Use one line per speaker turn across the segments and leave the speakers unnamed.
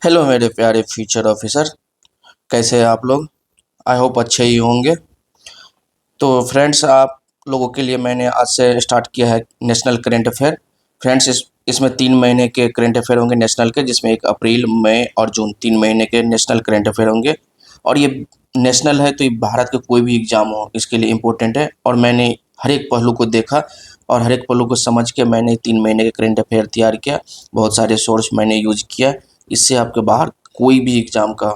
Hello मेरे प्यारे future officer, कैसे हैं आप लोग। आई होप अच्छे ही होंगे। तो फ्रेंड्स, आप लोगों के लिए मैंने आज से स्टार्ट किया है नेशनल करेंट अफेयर। फ्रेंड्स, इसमें 3 महीने के करेंट अफेयर होंगे नेशनल के, जिसमें एक अप्रैल, मई और जून 3 महीने के नेशनल करेंट अफेयर होंगे। और ये नेशनल है तो ये भारत का कोई भी एग्ज़ाम हो इसके लिए इम्पोर्टेंट है। और मैंने हर एक पहलू को देखा और हर एक पहलू को समझ के मैंने 3 महीने के करेंट अफेयर तैयार किया। बहुत सारे सोर्स मैंने यूज किया। इससे आपके बाहर कोई भी एग्ज़ाम का,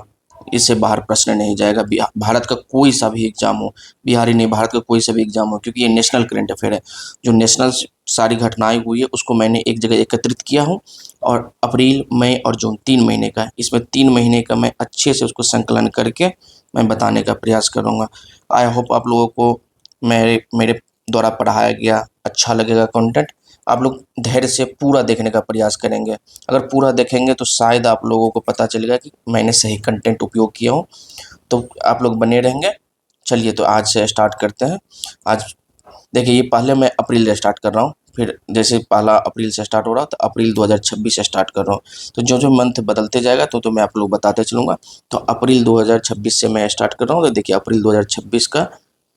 इससे बाहर प्रश्न नहीं जाएगा। भारत का कोई सा भी एग्ज़ाम हो, बिहारी नहीं, भारत का कोई सा भी एग्ज़ाम हो, क्योंकि ये नेशनल करेंट अफेयर है। जो नेशनल सारी घटनाएं हुई है उसको मैंने एक जगह एकत्रित किया हूँ। और अप्रैल, मई और जून 3 महीने का है। इसमें 3 महीने का मैं अच्छे से उसको संकलन करके मैं बताने का प्रयास करूँगा। आई होप आप लोगों को मेरे मेरे द्वारा पढ़ाया गया अच्छा लगेगा कंटेंट। आप लोग धैर्य से पूरा देखने का प्रयास करेंगे। अगर पूरा देखेंगे तो शायद आप लोगों को पता चलेगा कि मैंने सही कंटेंट उपयोग किया हूँ। तो आप लोग बने रहेंगे। चलिए, तो आज से स्टार्ट करते हैं। आज देखिए, ये पहले मैं अप्रैल से स्टार्ट कर रहा हूँ, फिर जैसे पहला अप्रैल से स्टार्ट हो रहा तो अप्रैल 2026 से स्टार्ट कर रहा हूँ। तो जो जो मंथ बदलते जाएगा तो मैं आप लोग बताते चलूँगा। तो अप्रैल 2026 से मैं स्टार्ट कर रहा हूँ। तो देखिए, अप्रैल 2026 का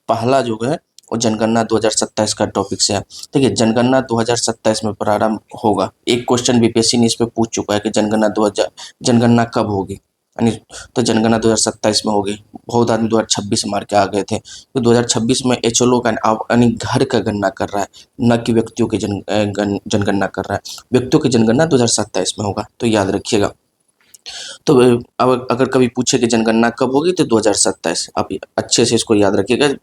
पहला जो है वो जनगणना 2027 का टॉपिक से है। देखिए, जनगणना 2027 में प्रारंभ होगा। एक क्वेश्चन बीपीएससी ने इस पे पूछ चुका है कि जनगणना कब होगी, यानी तो जनगणना 2027 में होगी। बहुत आदमी 2026 मार के आ गए थे। तो 2026 में एचएलओ का यानी घर का गणना कर रहा है, न कि व्यक्तियों की जनगणना कर रहा है। व्यक्तियों की जनगणना 2027 में होगा, तो याद रखिएगा। तो अब अगर कभी पूछे कि जनगणना कब होगी तो 2027। आप अच्छे से इसको याद रखिएगा,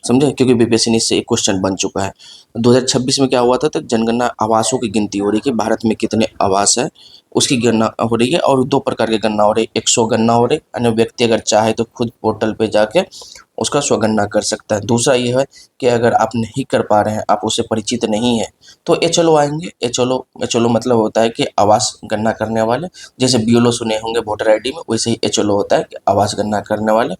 समझे, क्योंकि बीपीएससी ने इससे एक क्वेश्चन बन चुका है। 2026 में क्या हुआ था, तो जनगणना आवासों की गिनती हो रही है कि भारत में कितने आवास है, उसकी गणना हो रही है। और 2 प्रकार की गणना हो रही है। एक स्वगणना हो रही है, यानी व्यक्ति अगर चाहे तो खुद पोर्टल पे जाके उसका स्वगणना कर सकता है। दूसरा ये है कि अगर आप नहीं कर पा रहे हैं, आप उससे परिचित नहीं है, तो एचएलओ आएंगे। एचएलओ मतलब होता है कि आवास गणना करने वाले। जैसे बीएलओ सुने होंगे वोटर आईडी में, वैसे ही एचएलओ होता है कि आवास गणना करने वाले।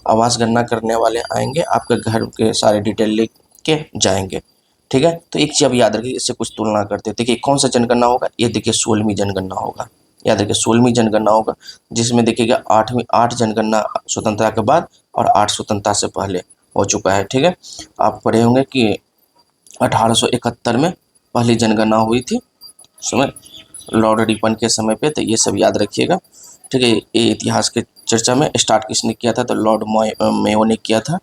आवास गणना करने वाले आएंगे, आपके घर के सारे डिटेल लिख के जाएंगे। ठीक है, तो एक चीज़ अब याद रखिए, इससे कुछ तुलना करते हैं। देखिए, कौन सा जनगणना होगा, ये देखिए 16वीं जनगणना होगा। याद रखिए, 16वीं जनगणना होगा, जिसमें देखिएगा 8 जनगणना स्वतंत्रता के बाद और 8 स्वतंत्रता से पहले हो चुका है। ठीक है, आप पढ़े होंगे कि 1871 में पहली जनगणना हुई थी, समय लॉर्ड रिपन के समय पे। तो ये सब याद रखिएगा। ठीक है, ये इतिहास के चर्चा में स्टार्ट किसने किया था, तो लॉर्ड मेयो ने किया था।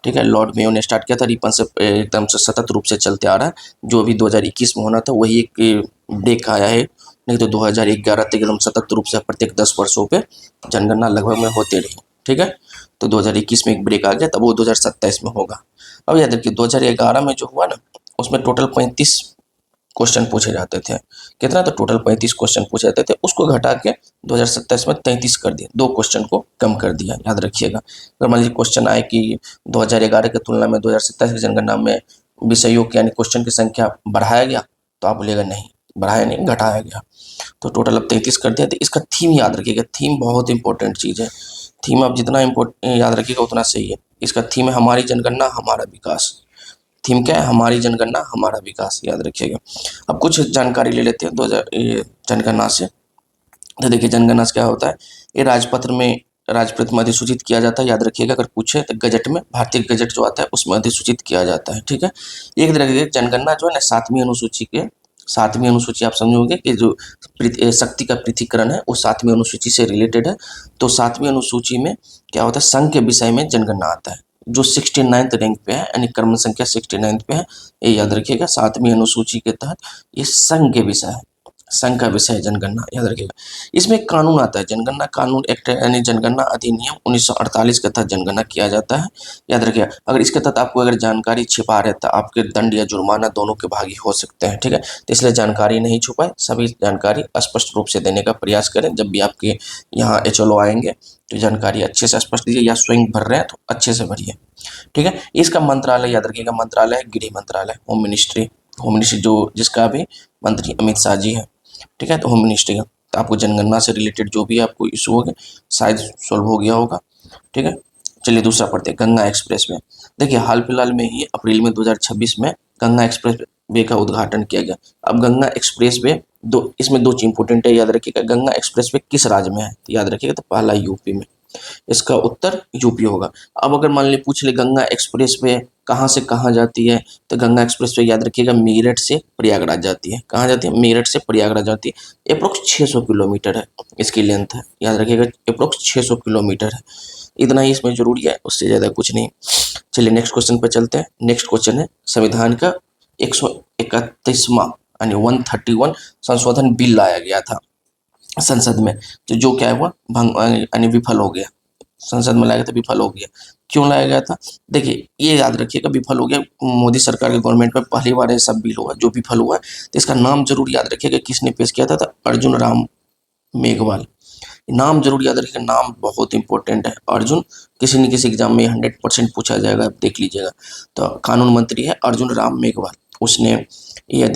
ठीक है, लॉर्ड मेयो ने स्टार्ट किया था। रिपन से एकदम से सतत रूप से चलते आ रहा है। जो भी 2021 में होना था वही एक ब्रेक आया है, नहीं तो 2011 तक एकदम सतत रूप से प्रत्येक 10 वर्षों पे जनगणना लगभग में होते रही। ठीक है, तो 2021 में एक ब्रेक आ गया, तब वो 2027 में होगा। अब याद रखिए, 2011 में जो हुआ ना, उसमें टोटल 35 क्वेश्चन पूछे जाते थे। कितना, तो टोटल 35 क्वेश्चन पूछे जाते थे। उसको घटा के 2027 में 33 कर दिया, 2 क्वेश्चन को कम कर दिया। याद रखिएगा, अगर मान लीजिए क्वेश्चन आए कि 2011 की तुलना में 2027 की जनगणना में विषयों की यानी क्वेश्चन की संख्या बढ़ाया गया, तो आप बोलिएगा नहीं, बढ़ाया नहीं, घटाया गया। तो टोटल अब 33 कर दिया। तो इसका थीम याद रखिएगा, थीम बहुत इंपॉर्टेंट चीज़ है। थीम आप जितना याद रखिएगा उतना सही है। इसका थीम है हमारी जनगणना हमारा विकास। थीम क्या है, हमारी जनगणना हमारा विकास, याद रखिएगा। अब कुछ जानकारी ले लेते हैं 2000 ये जनगणना से। तो देखिए, जनगणना से क्या होता है, ये राजपत्र में अधिसूचित किया जाता है। याद रखिएगा, अगर पूछे तो गजट में, भारतीय गजट जो आता है उसमें अधिसूचित किया जाता है। ठीक है, एक तरह की जनगणना जो है ना, 7वीं अनुसूची आप समझोगे कि जो शक्ति का पृथक्करण है वो 7वीं अनुसूची से रिलेटेड है। तो 7वीं अनुसूची में क्या होता है, संघ के विषय में जनगणना आता है, जो 69th रैंक पे है, यानी क्रम संख्या 69 पे है। ये याद रखिएगा, 7वीं अनुसूची के तहत ये संघ के विषय है, संघ का विषय है जनगणना, याद रखिएगा। इसमें एक कानून आता है, जनगणना कानून एक्ट, यानी जनगणना अधिनियम 1948 के तहत जनगणना किया जाता है। याद रखिएगा, अगर इसके तहत आपको अगर जानकारी छिपा रहे तो आपके दंड या जुर्माना दोनों के भागी हो सकते हैं। ठीक है, तो इसलिए जानकारी नहीं छुपाए, सभी जानकारी स्पष्ट रूप से देने का प्रयास करें। जब भी आपके यहाँ एचएलओ आएंगे तो जानकारी अच्छे से स्पष्ट दीजिए, या स्वयं भर रहे हैं तो अच्छे से भरिए। ठीक है, इसका मंत्रालय याद रखिएगा, मंत्रालय है गृह मंत्रालय, होम मिनिस्ट्री। होम मिनिस्ट्री जो जिसका भी मंत्री अमित शाह जी है। ठीक है, तो होम मिनिस्ट्री का, तो आपको जनगणना से रिलेटेड जो भी आपको इशू होगा शायद सॉल्व हो गया होगा। ठीक है, चलिए दूसरा पढ़ते हैं, गंगा एक्सप्रेस वे। देखिए, हाल फिलहाल में ही अप्रैल में 2026 में गंगा एक्सप्रेस वे का उद्घाटन किया गया। अब गंगा एक्सप्रेस वे दो इसमें दो चीज इंपॉर्टेंट है, याद रखिएगा। गंगा एक्सप्रेसवे किस राज्य में है, तो याद रखिएगा, तो पहला यूपी में, इसका उत्तर यूपी होगा। अब अगर मान ली पूछ ले गंगा एक्सप्रेसवे कहाँ से कहाँ जाती है, तो गंगा एक्सप्रेसवे याद रखिएगा मेरठ से प्रयागराज जाती है। कहाँ जाती है? मेरठ से प्रयागराज जाती है। अप्रोक्स 600 किलोमीटर है इसकी लेंथ है, याद रखिएगा अप्रोक्स 600 किलोमीटर है। इतना ही इसमें जरूरी है, उससे ज़्यादा कुछ नहीं। चलिए नेक्स्ट क्वेश्चन पर चलते हैं। नेक्स्ट क्वेश्चन है संविधान का 131वां यानी 131 संशोधन बिल लाया गया था संसद में, तो जो क्या हुआ भंग यानी विफल हो गया। संसद में लाया गया था, विफल हो गया। क्यों लाया गया था? देखिए ये याद रखिएगा, विफल हो गया। मोदी सरकार के गवर्नमेंट में पहली बार ऐसा बिल हुआ जो विफल हुआ है। तो इसका नाम जरूर याद रखिएगा, किसने पेश किया था? अर्जुन राम मेघवाल। नाम जरूर याद रखिएगा, नाम बहुत इंपॉर्टेंट है। अर्जुन किसी न किसी एग्जाम में 100% पूछा जाएगा, आप देख लीजिएगा। तो कानून मंत्री है अर्जुन राम मेघवाल, उसने ये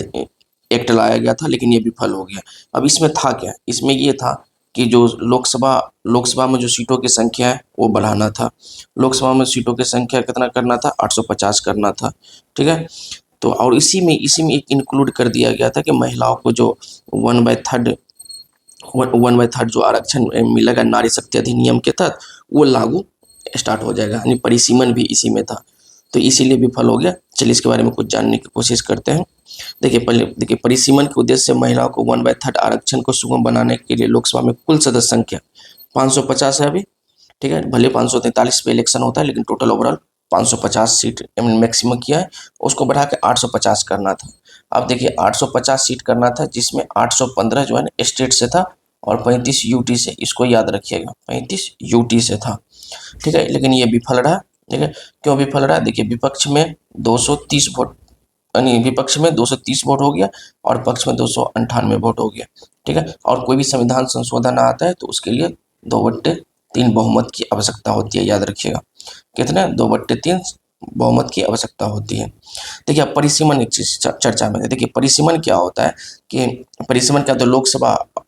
एक्ट लाया गया था, लेकिन ये विफल हो गया। अब इसमें था क्या? इसमें ये था कि जो लोकसभा में जो सीटों की संख्या है वो बढ़ाना था। लोकसभा में सीटों की संख्या कितना करना था? 850 करना था, ठीक है। तो और इसी में एक इंक्लूड कर दिया गया था कि महिलाओं को जो 1/3 जो आरक्षण मिलेगा नारी शक्ति अधिनियम के तहत, वो लागू स्टार्ट हो जाएगा, यानी परिसीमन भी इसी में था। तो इसीलिए विफल हो गया। चलिए इसके बारे में कुछ जानने की कोशिश करते हैं। देखिए परिसीमन के उद्देश्य से महिलाओं को 1/3 आरक्षण को सुगम बनाने के लिए लोकसभा में कुल सदस्य संख्या 550 है अभी, ठीक है। भले 543 पे इलेक्शन होता है, लेकिन टोटल ओवरऑल 550 सीट मैक्सिमम किया है, उसको बढ़ा के 850 करना था। अब देखिए 850 सीट करना था, जिसमें 815 जो है ना स्टेट से था और 35 यूटी से, इसको याद रखिएगा 35 यूटी से था, ठीक है। लेकिन ये विफल रहा, ठीक है। क्यों विफल रहा? देखिए विपक्ष में 230 वोट, यानी विपक्ष में 230 वोट हो गया और पक्ष में 298 वोट हो गया, ठीक है। और कोई भी संविधान संशोधन आता है तो उसके लिए 2/3 बहुमत की आवश्यकता होती है, याद रखिएगा। कितने? 2/3 बहुमत की आवश्यकता होती है। देखिए अब परिसीमन एक चीज चर्चा में है। देखिए परिसीमन क्या होता है कि परिसीमन क्या होता है?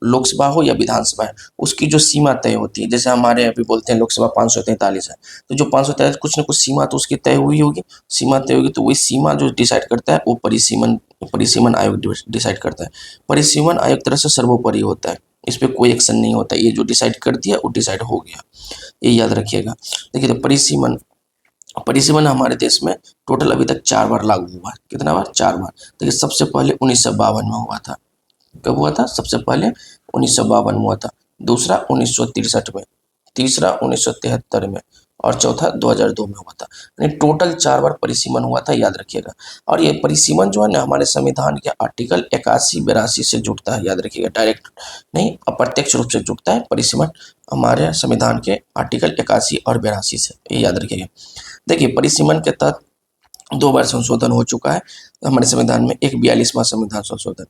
लोकसभा हो या विधानसभा है, उसकी जो सीमा तय होती है। जैसे हमारे अभी बोलते हैं लोकसभा 543 है, तो जो 543 कुछ न कुछ सीमा तो उसकी तय हुई होगी, सीमा तय होगी, तो वही सीमा जो डिसाइड करता है वो परिसीमन आयोग डिसाइड करता है। परिसीमन आयोग तरह से सर्वोपरि होता है, इस पर कोई एक्शन नहीं होता, ये जो डिसाइड कर दिया वो डिसाइड हो गया, ये याद रखिएगा। देखिए तो परिसीमन हमारे देश में टोटल अभी तक 4 बार लागू हुआ है। कितना बार? 4 बार। देखिए सबसे पहले 1952 में हुआ था। कब हुआ था? सबसे पहले 1952 में हुआ था। दूसरा 1963 में, तीसरा 1973 में और चौथा 2002 में हुआ था। यानी टोटल 4 बार परिसीमन हुआ था, याद रखिएगा। और ये परिसीमन जो है ना हमारे संविधान के आर्टिकल 81-82 से जुड़ता है, याद रखिएगा। डायरेक्ट नहीं, अप्रत्यक्ष रूप से जुड़ता है परिसीमन हमारे संविधान के आर्टिकल 81 और 82 से, ये याद रखिएगा। देखिए परिसीमन के तहत 2 बार संशोधन हो चुका है हमारे संविधान में। एक 42वां संविधान संशोधन,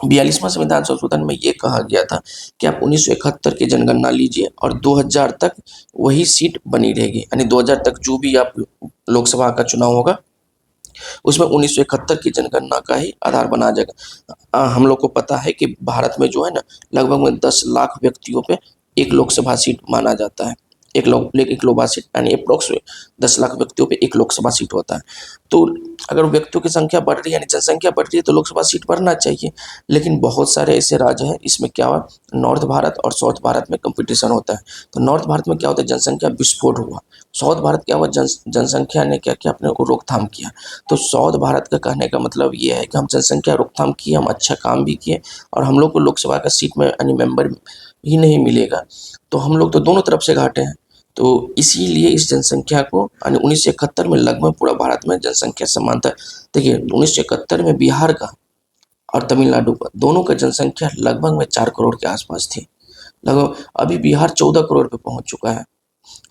42वां संविधान संशोधन में ये कहा गया था कि आप 1971 की जनगणना लीजिए और 2000 तक वही सीट बनी रहेगी, यानी 2000 तक जो भी आप लोकसभा का चुनाव होगा उसमें 1971 की जनगणना का ही आधार बना जाएगा। हम लोग को पता है कि भारत में जो है ना लगभग में 10 लाख व्यक्तियों पे एक लोकसभा सीट माना जाता है। एक लोकसभा सीट यानी अप्रोक्स 10 लाख व्यक्तियों पे एक लोकसभा सीट होता है। तो अगर व्यक्तियों की संख्या बढ़ रही है यानी जनसंख्या बढ़ रही है तो लोकसभा सीट बढ़ना चाहिए। लेकिन बहुत सारे ऐसे राज्य हैं, इसमें क्या हुआ, नॉर्थ भारत और साउथ भारत में कंपटीशन होता है। तो नॉर्थ भारत में क्या होता है, जनसंख्या विस्फोट हुआ। साउथ भारत क्या हुआ, जनसंख्या ने क्या किया, अपने को रोकथाम किया। तो साउथ भारत का कहने का मतलब ये है कि हम जनसंख्या रोकथाम किए, हम अच्छा काम भी किए और हम लोग को लोकसभा का सीट में यानी मेंबर ही नहीं मिलेगा, तो हम लोग तो दोनों तरफ से घाटे हैं। तो इसीलिए इस जनसंख्या को यानी 1971 में लगभग पूरा भारत में जनसंख्या समानता। देखिए 1971 में बिहार का और तमिलनाडु का दोनों का जनसंख्या लगभग में 4 करोड़ के आसपास थी लगभग। अभी बिहार 14 करोड़ पे पहुंच चुका है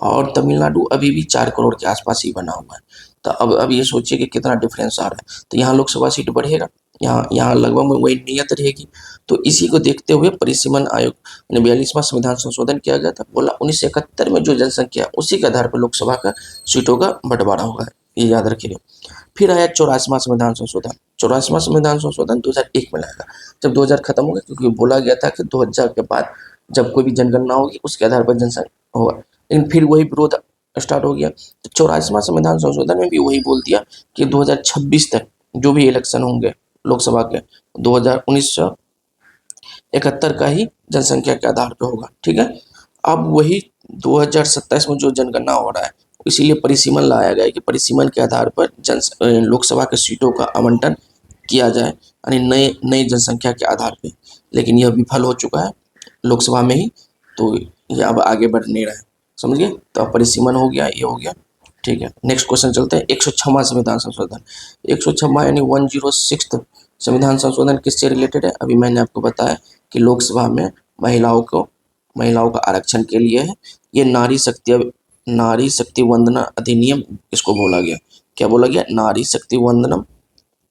और तमिलनाडु अभी भी 4 करोड़ के आसपास ही बना हुआ है। तो अब ये सोचिए कि कितना डिफरेंस आ रहा है। तो यहाँ लोकसभा सीट बढ़ेगा, यहाँ लगभग में वही नियत रहेगी। तो इसी को देखते हुए परिसीमन आयोग ने 42वां संविधान संशोधन किया गया था। बोला 1971 में जो जनसंख्या उसी के आधार पर लोकसभा का सीटों का बंटवारा होगा, ये याद रखिएगा। फिर आया 84वां संविधान संशोधन। 84वां संविधान संशोधन 2001 में लाएगा, जब 2000 खत्म हो गया, क्योंकि बोला गया था कि 2000 के बाद जब कोई भी जनगणना होगी उसके आधार पर जनसंख्या होगा। लेकिन फिर वही विरोध स्टार्ट हो गया। तो 84वां संविधान संशोधन में भी वही बोल दिया कि 2026 तक जो भी इलेक्शन होंगे लोकसभा के 2019 71 का ही जनसंख्या के आधार पे होगा, ठीक है। अब वही 2027 में जो जनगणना हो रहा है, इसीलिए परिसीमन लाया गया है कि परिसीमन के आधार पर लोकसभा के सीटों का आवंटन किया जाए, यानी नए नई जनसंख्या के आधार पे। लेकिन यह विफल हो चुका है लोकसभा में ही, तो ये अब आगे बढ़ नहीं रहा है, समझ गए। तो अब परिसीमन हो गया, ये हो गया, ठीक है। नेक्स्ट क्वेश्चन चलते हैं। 106वां संविधान संशोधन, 106वां यानी 106th संविधान संशोधन किससे रिलेटेड है? अभी मैंने आपको बताया कि लोकसभा में महिलाओं का आरक्षण के लिए है। ये नारी शक्ति वंदना अधिनियम इसको बोला गया। क्या बोला गया? नारी शक्ति वंदनम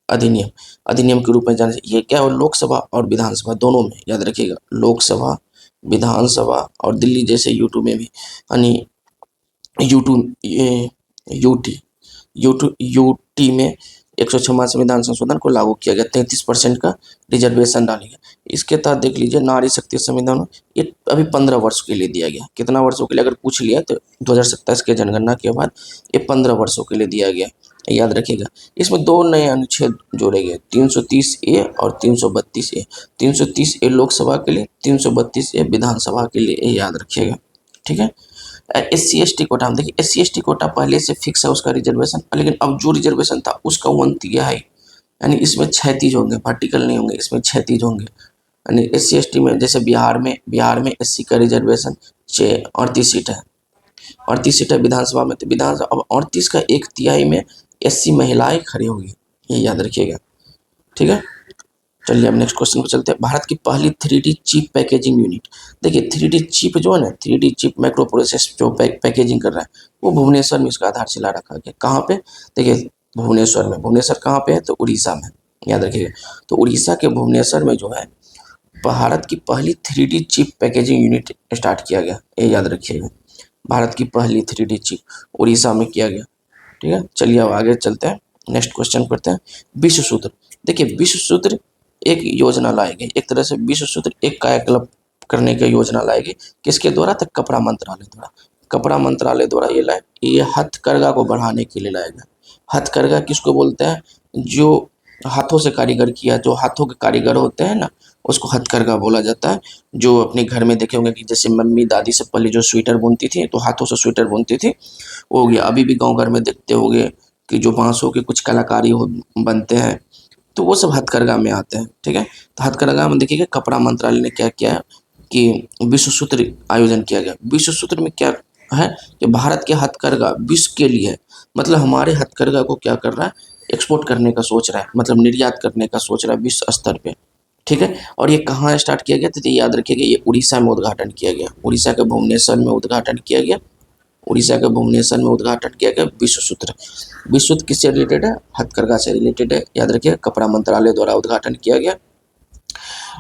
अधिनियम के रूप में जाना। ये क्या है? लोकसभा और विधानसभा दोनों में, याद रखिएगा, लोकसभा, विधानसभा और दिल्ली जैसे यूटी में भी, यानी यूटी में 106वां संविधान संशोधन को लागू किया गया। 33% का रिजर्वेशन डाला गया। इसके तहत देख लीजिए, नारी शक्ति संविधान ये अभी 15 वर्ष के लिए दिया गया। कितना वर्षों के लिए अगर पूछ लिया तो 2027 के जनगणना के बाद ये 15 वर्षों के लिए दिया गया, याद रखिएगा। इसमें 2 नए अनुच्छेद जोड़े गए, 330A और 332A। 330A लोकसभा के लिए, 332A विधानसभा के लिए, ये याद रखिएगा, ठीक है। SC/ST कोटा, हम देखिए SC/ST कोटा पहले से फिक्स है उसका रिजर्वेशन, लेकिन अब जो रिजर्वेशन था उसका 1/3 है, यानी इसमें 36 होंगे, वर्टिकल नहीं होंगे, इसमें 36 होंगे। यानी SC/ST में जैसे बिहार में SC का रिजर्वेशन 38 सीट है, 38 सीट है विधानसभा में। तो विधानसभा अब 38 का 1/3 में SC महिलाएं खड़ी होगी, ये याद रखिएगा, ठीक है। चलिए अब नेक्स्ट क्वेश्चन पे चलते हैं। भारत की पहली 3D चिप पैकेजिंग यूनिट, देखिए 3D चिप जो है ना, 3D चिप माइक्रो प्रोसेस जो पैकेजिंग कर रहा है, वो भुवनेश्वर में इसका आधारशिला रखा गया। कहाँ पे? देखिए भुवनेश्वर में। भुवनेश्वर कहाँ पे है? तो उड़ीसा में, याद रखिएगा। तो उड़ीसा के भुवनेश्वर में जो है भारत की पहली 3D chip packaging unit start किया गया, ये याद रखिएगा। भारत की पहली 3D चिप उड़ीसा में किया गया, ठीक है। चलिए अब आगे चलते हैं, नेक्स्ट क्वेश्चन करते हैं। विश्व सूत्र, देखिए विश्व सूत्र एक योजना लाई गई, एक तरह से विश्व सूत्र एक कायाकल्प करने की योजना लाई गई। किसके द्वारा? तो कपड़ा मंत्रालय द्वारा। कपड़ा मंत्रालय द्वारा ये हथकरघा को बढ़ाने के लिए लाया गया। हथकरघा किसको बोलते हैं? जो हाथों से कारीगर किया, जो हाथों के कारीगर होते हैं ना, उसको हथकरघा बोला जाता है। जो अपने घर में देखे होंगे कि जैसे मम्मी दादी से पहले जो स्वेटर बुनती थी, तो हाथों से स्वेटर बुनती थी, वो हो गया। अभी भी गांव घर में देखते होंगे कि जो बांसों के कुछ कलाकारी बनते हैं, तो वो सब हथकरघा में आते हैं, ठीक है। तो हथकरघा में देखिएगा कपड़ा मंत्रालय ने क्या किया है कि विश्व सूत्र आयोजन किया गया। विश्व सूत्र में क्या है कि भारत के हथकरघा विश्व के लिए है, मतलब हमारे हथकरघा को क्या कर रहा है? एक्सपोर्ट करने का सोच रहा है, मतलब निर्यात करने का सोच रहा है विश्व स्तर पे, ठीक है। और ये कहाँ स्टार्ट किया गया? तो याद रखिएगा, ये उड़ीसा में उद्घाटन किया गया। उड़ीसा के भुवनेश्वर में उद्घाटन किया गया। उड़ीसा के भुवनेश्वर में उद्घाटन किया गया विश्व सूत्र। विश्व सूत्र किससे रिलेटेड है? हथकरघा से रिलेटेड है, याद रखिए। कपड़ा मंत्रालय द्वारा उद्घाटन किया गया,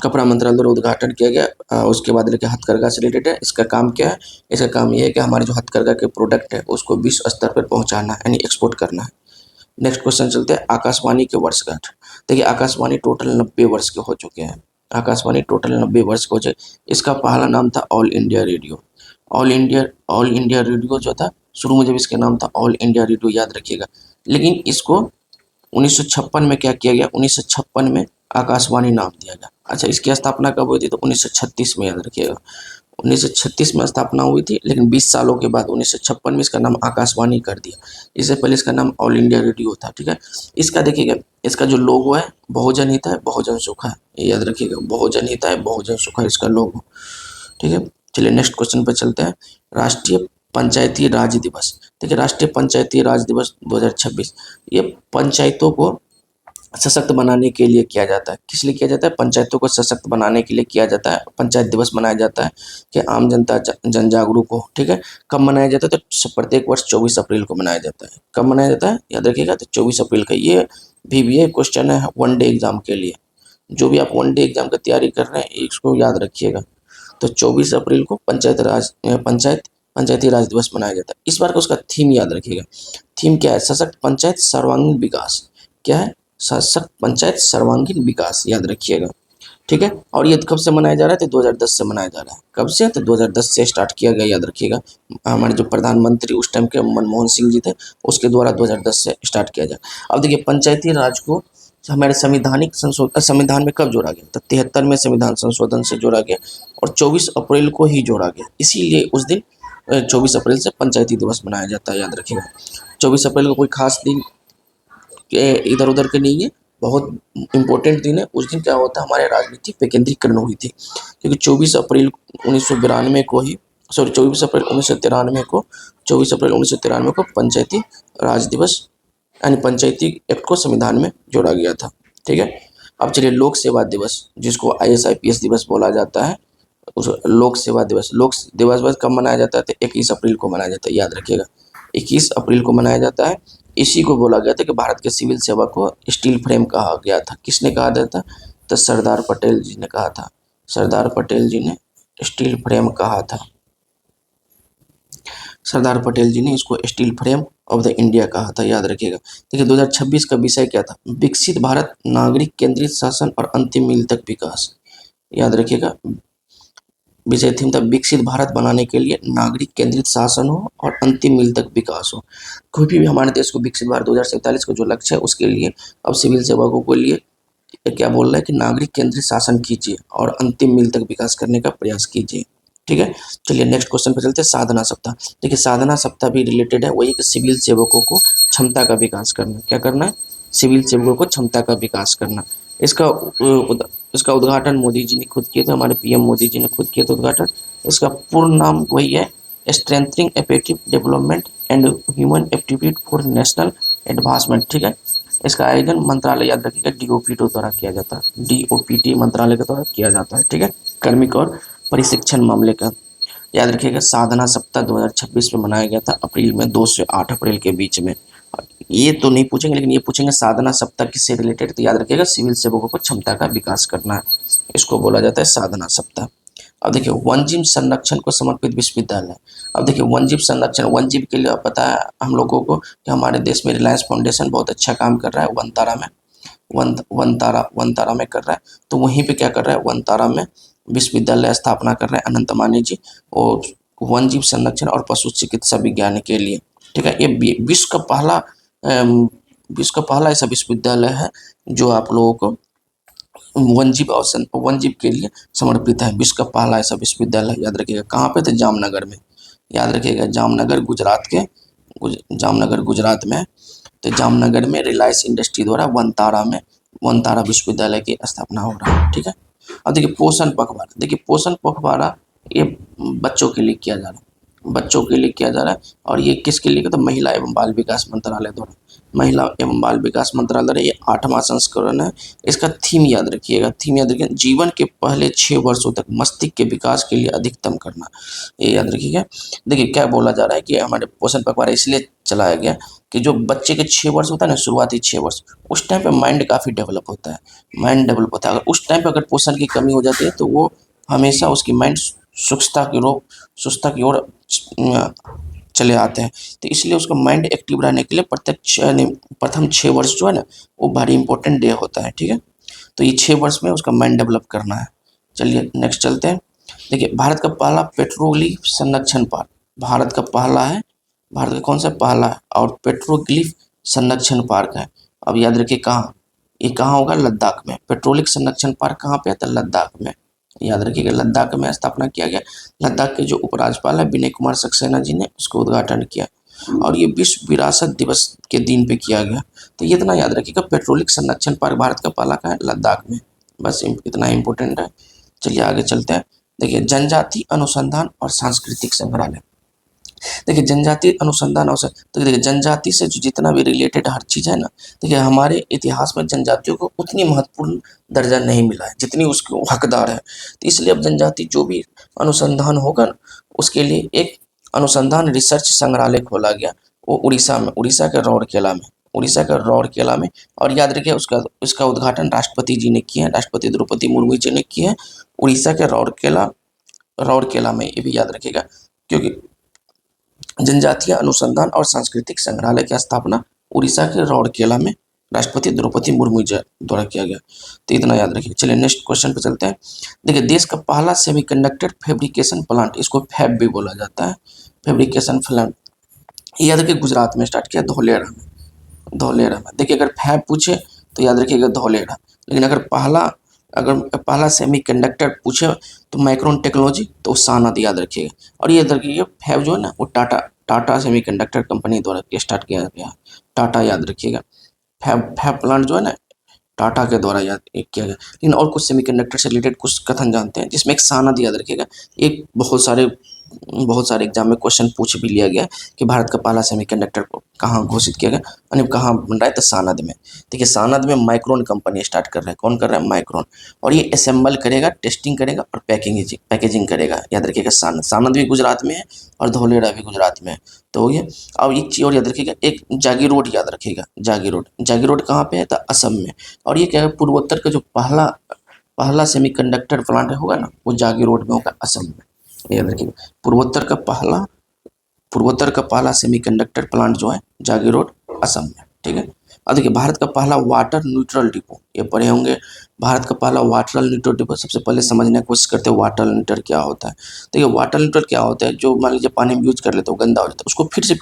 कपड़ा मंत्रालय द्वारा उद्घाटन किया गया। उसके बाद देखिए हथकरघा से रिलेटेड है। इसका काम क्या है? इसका काम ये है कि हमारे जो हथकरघा के प्रोडक्ट है उसको विश्व स्तर पर पहुंचाना है, यानी एक्सपोर्ट करना है। नेक्स्ट क्वेश्चन चलते हैं। आकाशवाणी के वर्षगांठ, देखिए आकाशवाणी टोटल 90 वर्ष के हो चुके हैं। आकाशवाणी टोटल 90 वर्ष के हो चुके। इसका पहला नाम था all India radio. All India radio जो था, शुरू में जब इसका नाम था ऑल इंडिया रेडियो, याद रखिएगा। लेकिन इसको 1956 में क्या किया गया? 1956 में आकाशवाणी नाम दिया गया। अच्छा, इसकी स्थापना कब हुई थी? तो 1936 में, याद रखिएगा। 1936 में स्थापना हुई थी, लेकिन 20 सालों के बाद 1956 में इसका नाम आकाशवाणी कर दिया। इससे पहले इसका नाम ऑल इंडिया रेडियो था, ठीक है। इसका देखिएगा, इसका जो लोगो है बहुजन हित है, बहुजन सुख है, ये याद रखिएगा। बहुजन हित है, बहुजन सुख है इसका लोगो, ठीक है। चलिए नेक्स्ट क्वेश्चन पर चलते हैं। राष्ट्रीय पंचायती राज दिवस, देखिए राष्ट्रीय पंचायती राज दिवस 2026, ये पंचायतों को सशक्त बनाने के लिए किया जाता है। किस लिए किया जाता है? पंचायतों को सशक्त बनाने के लिए किया जाता है। पंचायत दिवस मनाया जाता है कि आम जनता जन जागरूक हो, ठीक है। कब मनाया जाता है? तो प्रत्येक वर्ष 24 अप्रैल को मनाया जाता है। कब मनाया जाता है? याद रखिएगा, तो 24 अप्रैल का। ये भी क्वेश्चन है वन डे एग्जाम के लिए। जो भी आप वन डे एग्जाम की तैयारी कर रहे हैं इसको याद रखिएगा। तो 24 अप्रैल को पंचायती राज दिवस मनाया जाता है। इस बार का उसका थीम याद रखिएगा। थीम क्या है? सशक्त पंचायत सर्वांगीण विकास। क्या है? सशक्त पंचायत सर्वांगीण विकास, याद रखिएगा, ठीक है। और ये कब से मनाया जा रहा है? तो 2010 से मनाया जा रहा है। कब से? तो 2010 से स्टार्ट किया गया, याद रखिएगा। हमारे जो प्रधानमंत्री उस टाइम के मनमोहन सिंह जी थे, उसके द्वारा 2010 से स्टार्ट किया जाए। अब देखिए पंचायती राज को हमारे संविधान में कब जोड़ा गया? तो 73वें संविधान संशोधन से जोड़ा गया और 24 अप्रैल को ही जोड़ा गया। इसीलिए उस दिन 24 अप्रैल से पंचायती दिवस मनाया जाता है, याद रखिएगा। 24 अप्रैल को कोई खास दिन इधर उधर के नहीं है, बहुत इंपॉर्टेंट दिन है। उस दिन क्या होता है, हमारे राजनीति विकेंद्रीकरण हुई थी, क्योंकि 24 अप्रैल 1992 को ही 24 अप्रैल 1993 को 24 अप्रैल 1993 को पंचायती राज दिवस यानी पंचायती एक्ट को संविधान में जोड़ा गया था। ठीक है, अब चलिए लोक सेवा दिवस, जिसको IAS दिवस बोला जाता है, उस लोक सेवा दिवस कब मनाया जाता है? तो 21 अप्रैल को मनाया जाता है, याद रखिएगा। 21 अप्रैल को मनाया जाता है। इसी को बोला गया था कि भारत के सिविल सेवा को स्टील फ्रेम कहा गया था। किसने कहा गया था? तो सरदार पटेल जी ने कहा था। सरदार पटेल जी ने स्टील फ्रेम कहा था। सरदार पटेल जी ने इसको steel frame of the India कहा था, याद रखिएगा। देखिए 2026 का विषय क्या था? विकसित भारत, नागरिक केंद्रित शासन और अंतिम मील तक विकास। याद रखिएगा, विषय थीम था विकसित भारत बनाने के लिए नागरिक केंद्रित शासन हो और अंतिम मील तक विकास हो। कोई भी हमारे देश को विकसित भारत 2047 का जो लक्ष्य है, उसके लिए अब सिविल सेवकों के लिए क्या बोल रहा है कि नागरिक केंद्रित शासन कीजिए और अंतिम मील तक विकास करने का प्रयास कीजिए। ठीक है, चलिए नेक्स्ट क्वेश्चन पे चलते हैं। साधना सप्ताह। देखिए साधना सप्ताह भी रिलेटेड है, वही कि सिविल सेवकों को क्षमता का विकास करना। क्या करना है? सिविल सेवकों को क्षमता का विकास करना। इसका उद्घाटन मोदी जी ने खुद किए थे, हमारे PM मोदी जी ने खुद किया था उद्घाटन। इसका पूर्ण नाम वही है, strengthening effective development and human aptitude for national advancement. ठीक है, इसका आयोजन मंत्रालय, याद रखिएगा, DOPT द्वारा किया जाता है। DOPT मंत्रालय के द्वारा किया जाता है। ठीक है, कार्मिक और प्रशिक्षण मामले का, याद रखिएगा। साधना सप्ताह 2026 में मनाया गया था, अप्रैल में, 2 से 8 अप्रैल के बीच में। ये तो नहीं पूछेंगे, लेकिन ये पूछेंगे साधना सप्ताह किससे रिलेटेड, तो याद रखिएगा सिविल सेवकों को क्षमता का विकास करना है, इसको बोला जाता है साधना सप्ताह। अब देखिए वन्यजीव संरक्षण को समर्पित विश्वविद्यालय। अब देखिए वन्यजीव संरक्षण, वन्यजीव के लिए पता है हम लोगों को कि हमारे देश में रिलायंस फाउंडेशन बहुत अच्छा काम कर रहा है वनतारा में, वनतारा में कर रहा है। तो वहीं पे क्या कर रहा है, वनतारा में विश्वविद्यालय स्थापना कर रहे हैं अनंत माने जी, और वन्यजीव संरक्षण और पशु चिकित्सा विज्ञान के लिए। ठीक है, ये विश्व का पहला ऐसा विश्वविद्यालय है जो आप लोगों को वन्यजीव के लिए समर्पित है। विश्व का पहला ऐसा विश्वविद्यालय, याद रखिएगा। कहाँ पे? तो जामनगर में, याद रखिएगा। जामनगर गुजरात में। तो जामनगर में रिलायंस इंडस्ट्री द्वारा वनतारा विश्वविद्यालय की स्थापना हो रहा है। ठीक है, अब देखिए पोषण पखवाड़ा। देखिए पोषण पखवाड़ा ये बच्चों के लिए किया जा रहा है, और ये किसके लिए? तो महिला एवं बाल विकास मंत्रालय द्वारा, महिला एवं बाल विकास मंत्रालय। ये 8वां संस्करण है। इसका थीम याद रखिएगा, जीवन के पहले 6 वर्षों तक मस्तिष्क के विकास के लिए अधिकतम करना, ये याद रखिएगा। देखिए क्या बोला जा रहा है कि हमारे पोषण पखवाड़ा इसलिए चलाया गया कि जो बच्चे के 6 वर्ष होता है ना, शुरुआती 6 वर्ष, उस टाइम पे माइंड काफ़ी डेवलप होता है, अगर उस टाइम पे अगर पोषण की कमी हो जाती है तो वो हमेशा उसकी माइंड सुस्तता की ओर चले आते हैं। तो इसलिए उसका माइंड एक्टिव रहने के लिए प्रथम 6 वर्ष जो है ना, वो भारी इंपॉर्टेंट डे होता है। ठीक है, तो ये 6 वर्ष में उसका माइंड डेवलप करना है। चलिए नेक्स्ट चलते हैं। देखिए भारत का पहला पेट्रोग्लिफ संरक्षण पार्क, भारत का कौन सा पहला है? और पेट्रोग्लिफ संरक्षण पार्क है। अब याद रखिए कहाँ, ये कहाँ होगा? लद्दाख में। पेट्रोलिक संरक्षण पार्क कहाँ पे है? तो लद्दाख में, याद रखिएगा। लद्दाख में स्थापना किया गया। लद्दाख के जो उपराज्यपाल है विनय कुमार सक्सेना जी ने उसको उद्घाटन किया, और ये विश्व विरासत दिवस के दिन पे किया गया। तो ये इतना याद रखिएगा, पेट्रोलिक संरक्षण पार्क भारत का पहला का है लद्दाख में, बस इतना इंपॉर्टेंट है। चलिए आगे चलते हैं। देखिए जनजाति अनुसंधान और सांस्कृतिक संग्रहालय। देखिए जनजाति अनुसंधान और तो देखिए जनजाति से जो जितना भी रिलेटेड हर चीज़ है ना, देखिए हमारे इतिहास में जनजातियों को उतनी महत्वपूर्ण दर्जा नहीं मिला है जितनी उसको हकदार है। तो इसलिए अब जनजाति जो भी अनुसंधान होगा ना, उसके लिए एक अनुसंधान रिसर्च संग्रहालय खोला गया, वो उड़ीसा के रौरकेला में। और याद रखिए उसका उद्घाटन राष्ट्रपति जी ने किया है, राष्ट्रपति द्रौपदी मुर्मू जी ने किया है उड़ीसा के रौरकेला में, ये भी याद रखिएगा। क्योंकि जनजातीय अनुसंधान और सांस्कृतिक संग्रहालय की स्थापना उड़ीसा के रौरकेला में राष्ट्रपति द्रौपदी मुर्मू जी द्वारा किया गया। तो इतना याद रखिए। चलिए नेक्स्ट क्वेश्चन पे चलते हैं। देखिए देश का पहला सेमीकंडक्टर फैब्रिकेशन प्लांट, इसको फैब भी बोला जाता है, फैब्रिकेशन प्लांट, याद रखिए गुजरात में स्टार्ट किया, धोलेरा में। देखिए अगर फैब पूछे तो याद रखिएगा धौलेरा। लेकिन अगर पहला सेमीकंडक्टर पूछे तो माइक्रोन टेक्नोलॉजी, तो सानद याद रखिएगा। और ये याद रखिएगा फैब जो है ना वो टाटा सेमीकंडक्टर कंपनी द्वारा स्टार्ट किया गया। टाटा याद रखिएगा। फैब फैब प्लांट जो है ना टाटा के द्वारा याद किया गया। लेकिन और कुछ सेमीकंडक्टर से रिलेटेड कुछ कथन जानते हैं, जिसमें एक सानद याद रखिएगा। एक बहुत सारे एग्जाम में क्वेश्चन पूछ भी लिया गया कि भारत का पहला सेमीकंडक्टर को कहाँ घोषित किया गया, यानी कहाँ बन रहा है, तो सानद में। देखिए सानद में माइक्रोन कंपनी स्टार्ट कर रहा है। कौन कर रहा है? माइक्रोन। और ये असेंबल करेगा, टेस्टिंग करेगा और पैकेजिंग करेगा। याद रखिएगा सानद भी गुजरात में है और धौलेरा भी गुजरात में है। तो हो गया। अब एक चीज़ और याद रखिएगा, एक जागीरोड याद रखिएगा। जागीरोड कहाँ पे है? तो असम में। और ये क्या है, पूर्वोत्तर का जो पहला सेमीकंडक्टर प्लांट होगा ना वो जागीरोड में होगा, असम में। याद रखिएगा पूर्वोत्तर का पहला सेमीकंडक्टर प्लांट जो है जागीरोड, असम में। ठीक है। अब देखिए भारत का पहला वाटर न्यूट्रल डिपो, ये पढ़े होंगे। भारत का पहला वाटर न्यूट्रल डिपो, सबसे पहले समझने की कोशिश करते हैं वाटर न्यूट्रल क्या होता है। देखिए वाटर न्यूट्रल क्या होता है, जो मान लीजिए पानी में यूज कर लेते हो गंदा हो जाता है, उसको फिर से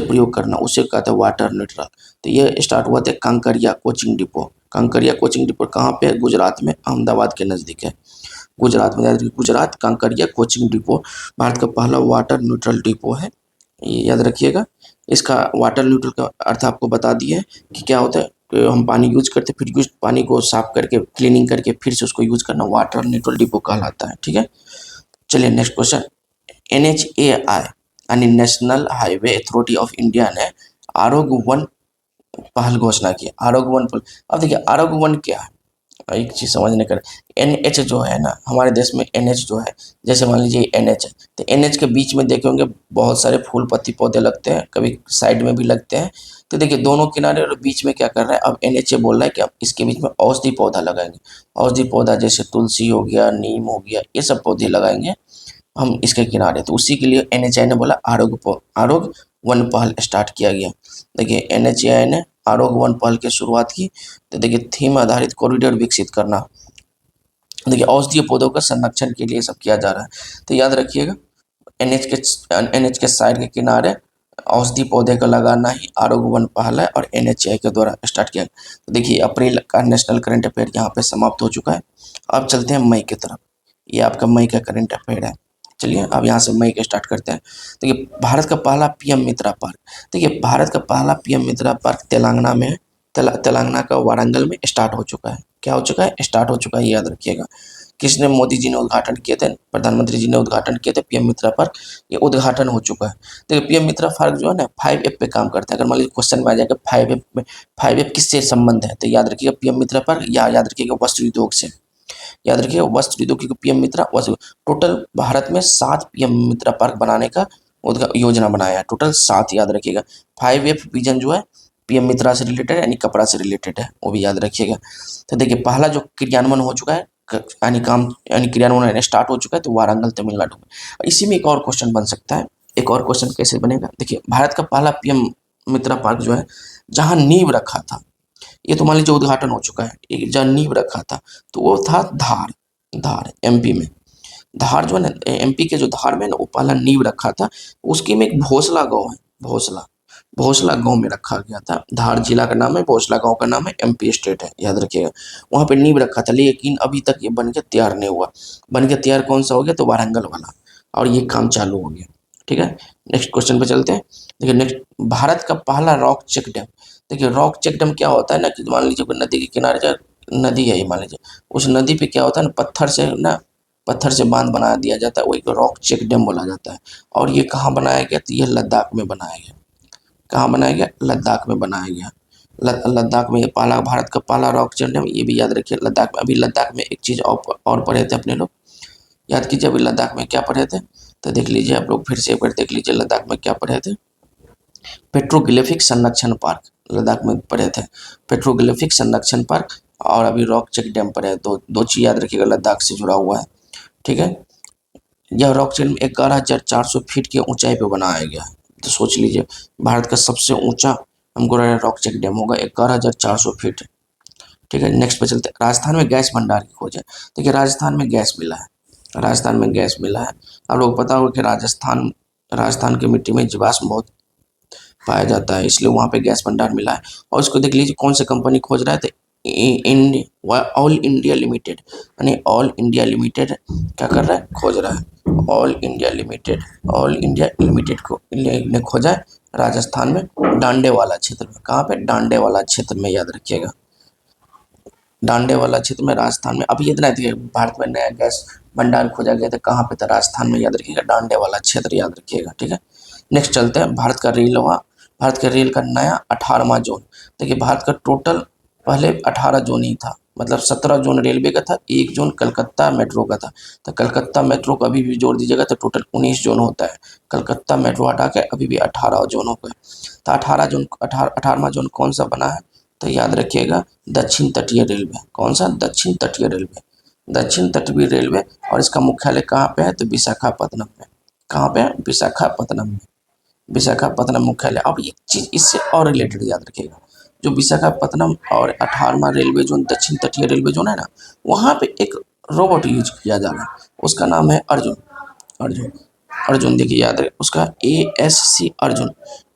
प्रयोग करना, उसे कहते हैं वाटर न्यूट्रल। तो ये स्टार्ट हुआ था कांकरिया कोचिंग डिपो कहाँ पे है? गुजरात में, अहमदाबाद के नज़दीक है। गुजरात में, गुजरात कांकरिया कोचिंग डिपो भारत का पहला वाटर न्यूट्रल डिपो है। ये याद रखिएगा। इसका वाटर न्यूट्रल का अर्थ आपको बता दिए कि क्या होता है कि हम पानी यूज करते फिर पानी को साफ करके क्लीनिंग करके फिर से उसको यूज करना वाटर न्यूट्रल डिपो कहलाता है। ठीक है। चलिए नेक्स्ट क्वेश्चन। NHAI यानी national highway authority of India ने आरोग्य वन पहल घोषणा की। आरोग्य वन पहल, अब देखिए आरोग्य वन क्या है, एक चीज़ समझने कर। NH जो है ना हमारे देश में, NH जो है, जैसे मान लीजिए NH है, तो NH के बीच में देखे होंगे बहुत सारे फूल पत्ती पौधे लगते हैं, कभी साइड में भी लगते हैं। तो देखिए दोनों किनारे और बीच में क्या कर रहा है, अब NH बोल रहा है कि अब इसके बीच में औषधि पौधा लगाएंगे। औषधि पौधा जैसे तुलसी हो गया, नीम हो गया, ये सब पौधे लगाएंगे हम इसके किनारे। तो उसी के लिए NHI ने बोला आरोग्य वन पहल स्टार्ट किया गया। देखिए NHI ने आरोग्य वन पहल की शुरुआत की। तो देखिए थीम आधारित कॉरिडोर विकसित करना, देखिए औषधीय पौधों का संरक्षण के लिए सब किया जा रहा है। तो याद रखिएगा NH के साइड के किनारे औषधि पौधे का लगाना ही आरोग्य वन पहल है और NHI के द्वारा स्टार्ट किया। तो देखिए अप्रैल का नेशनल करंट अफेयर यहाँ पे समाप्त हो चुका है। अब चलते हैं मई की तरफ। ये आपका मई का करंट अफेयर है। चलिए अब यहाँ से मई के स्टार्ट करते हैं। देखिए भारत का पहला PM मित्रा पार्क, देखिए भारत का पहला PM मित्रा पार्क तेलंगाना में है। तेलंगाना का वारंगल में स्टार्ट हो चुका है। क्या हो चुका है? स्टार्ट हो चुका है, याद रखिएगा। किसने? मोदी जी ने उद्घाटन किए थे, प्रधानमंत्री जी ने उद्घाटन किए थे PM मित्रा पार्क। ये उद्घाटन हो चुका है। देखिए PM मित्रा पार्क जो है ना 5F पे काम करता है। अगर मान लीजिए क्वेश्चन में आ जाएगा 5F में, 5F किससे संबंध है, तो याद रखिएगा PM मित्रा पार्क, या याद रखिएगा वस्त्र उद्योग से। याद रखिए वस्त्र उद्योग की PM मित्रा वस्त्र, टोटल भारत में 7 PM मित्रा पार्क बनाने का योजना बनाया है, टोटल 7। याद रखिएगा 5F विजन जो है PM मित्रा से रिलेटेड है, यानी कपड़ा से रिलेटेड है, वो भी याद रखिएगा। तो देखिए पहला जो क्रियान्वयन हो चुका है, यानी क्रियान्वयन स्टार्ट हो चुका है, तो वारंगल तमिलनाडु में। इसी में एक और क्वेश्चन बन सकता है। एक और क्वेश्चन कैसे बनेगा, देखिए भारत का पहला PM मित्रा पार्क जो है जहाँ नींव रखा था, ये तो मान लीजिए उद्घाटन हो चुका है, एक जहाँ नींव रखा था तो वो था धार MP में। धार जो है ना MP के जो धार में ना वो पहला नींव रखा था। उसके में एक भोसला गाँव है, भोसला गांव में रखा गया था। धार जिला का नाम है, भोसला गांव का नाम है, MP स्टेट है, याद रखिएगा। वहाँ पे नींव रखा था, लेकिन अभी तक ये बन के तैयार नहीं हुआ। बन के तैयार कौन सा हो गया, तो वारंगल वाला, और ये काम चालू हो गया। ठीक है। नेक्स्ट क्वेश्चन पे चलते हैं। देखिए नेक्स्ट, भारत का पहला रॉक चेक डैम। देखिए रॉक चेक डैम क्या होता है ना, कि मान लीजिए कोई नदी के किनारे जो नदी है, ये मान लीजिए उस नदी पे क्या होता है ना, पत्थर से बांध बना दिया जाता है, वही को रॉक चेक डैम बोला जाता है। और ये कहाँ बनाया गया, तो ये लद्दाख में बनाया गया। कहाँ बनाया गया? लद्दाख में बनाया गया। लद्दाख में ये पहला, भारत का पहला रॉक चेक डैम, ये भी याद रखिए लद्दाख में। अभी लद्दाख में एक चीज़ और पढ़े थे अपने लोग, याद कीजिए अभी लद्दाख में क्या पढ़े थे, तो देख लीजिए आप लोग, फिर से एक बार देख लीजिए लद्दाख में क्या पढ़े थे। पेट्रोग्लिफिक संरक्षण पार्क लद्दाख में पढ़े थे, पेट्रोग्लिफिक संरक्षण पार्क, और अभी रॉक चेक डैम पढ़े। दो चीज़ याद रखिएगा, लद्दाख से जुड़ा हुआ है। ठीक है। यह रॉक चेक 11,400 फीट की ऊंचाई पे बनाया गया है। तो सोच लीजिए भारत का सबसे ऊंचा हमको रॉक चेक डैम होगा 11,400 फीट। ठीक है। नेक्स्ट पे चलते हैं। राजस्थान में गैस भंडार की खोज है। देखिए राजस्थान में गैस मिला है, राजस्थान में गैस मिला है। आप लोग को पता होगा कि राजस्थान की मिट्टी में जीवाश्म बहुत पाया जाता है, इसलिए वहाँ पे गैस भंडार मिला है। और इसको देख लीजिए कौन सी कंपनी खोज रहा है, तो ऑल इंडिया लिमिटेड, यानी ऑल इंडिया लिमिटेड क्या कर रहा है, खोज रहा है। ऑल इंडिया लिमिटेड को ने खोजा है राजस्थान में डांडे वाला क्षेत्र में। कहाँ पे, डांडे वाला क्षेत्र में, याद रखिएगा, डांडे वाला क्षेत्र में राजस्थान में। अभी इतना है भारत में नया गैस भंडार खोजा गया था, कहाँ पे था, राजस्थान में, याद रखिएगा, डांडे वाला क्षेत्र याद रखिएगा, ठीक है। नेक्स्ट चलते हैं, भारत का रेल का नया 18वां जोन। देखिए भारत का टोटल पहले 18 जोन ही था, मतलब 17 जोन रेलवे का था, एक जोन कलकत्ता मेट्रो का था। तो कलकत्ता मेट्रो को अभी भी जोड़ दीजिएगा तो टोटल 19 जोन होता है। कलकत्ता मेट्रो हटा के अभी भी 18 जोन हो गए। तो 18वां जोन कौन सा बना है, तो याद रखिएगा दक्षिण तटीय रेलवे। कौन सा, दक्षिण तटीय रेलवे, दक्षिण तटीय रेलवे। और इसका मुख्यालय कहाँ पे है, तो विशाखापत्तनम में। कहाँ पे है, विशाखापत्तनम में, विशाखापत्तनम मुख्यालय। अब एक चीज़ इससे और रिलेटेड याद रखिएगा, जो विशाखापत्तनम और 18वां रेलवे जोन, दक्षिण तटीय रेलवे जोन है ना, वहाँ पे एक रोबोट यूज किया जा रहा है, उसका नाम है अर्जुन। अर्जुन, अर्जुन देखिए याद रहे, उसका ASC अर्जुन।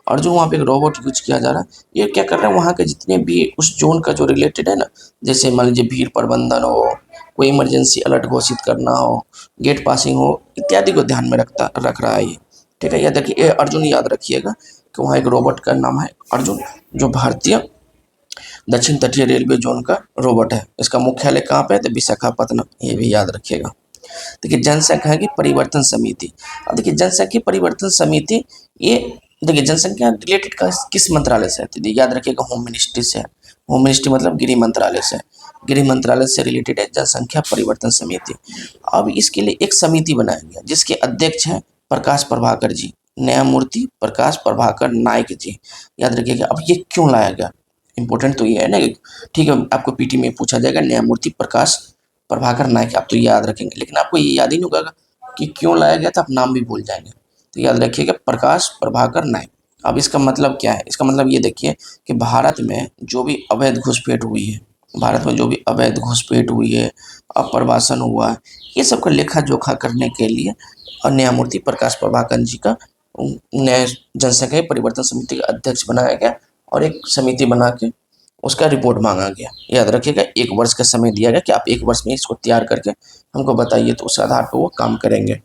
अर्जुन, वहाँ पे एक रोबोट यूज किया जा रहा है। ये क्या कर रहा है, वहाँ के जितने भी उस जोन का जो रिलेटेड है ना, जैसे मान लीजिए भीड़ प्रबंधन हो, कोई इमरजेंसी अलर्ट घोषित करना हो, गेट पासिंग हो, इत्यादि को ध्यान में रख रहा है ये, ठीक है। याद रखिए, अर्जुन याद रखिएगा कि वहाँ एक रोबोट का नाम है अर्जुन, जो भारतीय दक्षिण तटीय रेलवे जोन का रोबोट है। इसका मुख्यालय कहाँ पे है, तो विशाखापत्तनम, ये भी याद रखिएगा। देखिए जनसंख्या की परिवर्तन समिति। अब देखिए जनसंख्या परिवर्तन समिति, ये देखिए जनसंख्या रिलेटेड किस मंत्रालय से है, तो याद रखिएगा होम मिनिस्ट्री से है। होम मिनिस्ट्री मतलब गृह मंत्रालय से, गृह मंत्रालय से रिलेटेड है जनसंख्या परिवर्तन समिति। अब इसके लिए एक समिति बनाया गया जिसके अध्यक्ष हैं प्रकाश प्रभाकर जी, न्यायमूर्ति प्रकाश प्रभाकर नायक जी, याद रखिएगा। अब ये क्यों लाया गया, इंपॉर्टेंट तो ये है ना, ठीक है, आपको पीटी में पूछा जाएगा न्यायमूर्ति प्रकाश प्रभाकर नायक, आप तो याद रखेंगे, लेकिन आपको ये याद ही नहीं होगा कि क्यों लाया गया था, आप नाम भी भूल जाएंगे। तो याद रखिएगा प्रकाश प्रभाकर नायक। अब इसका मतलब क्या है, इसका मतलब ये देखिए कि भारत में जो भी अवैध घुसपैठ हुई है, भारत में जो भी अवैध घुसपैठ हुई है, अप्रवासन हुआ है, ये सब का लेखा जोखा करने के लिए न्यायमूर्ति प्रकाश प्रभाकर जी का न्याय जनसंख्या परिवर्तन समिति का अध्यक्ष बनाया गया, और एक समिति बना के उसका रिपोर्ट मांगा गया। याद रखिएगा 1 वर्ष का समय दिया गया कि आप 1 वर्ष में इसको तैयार करके हमको बताइए, तो उस आधार पर वो काम करेंगे,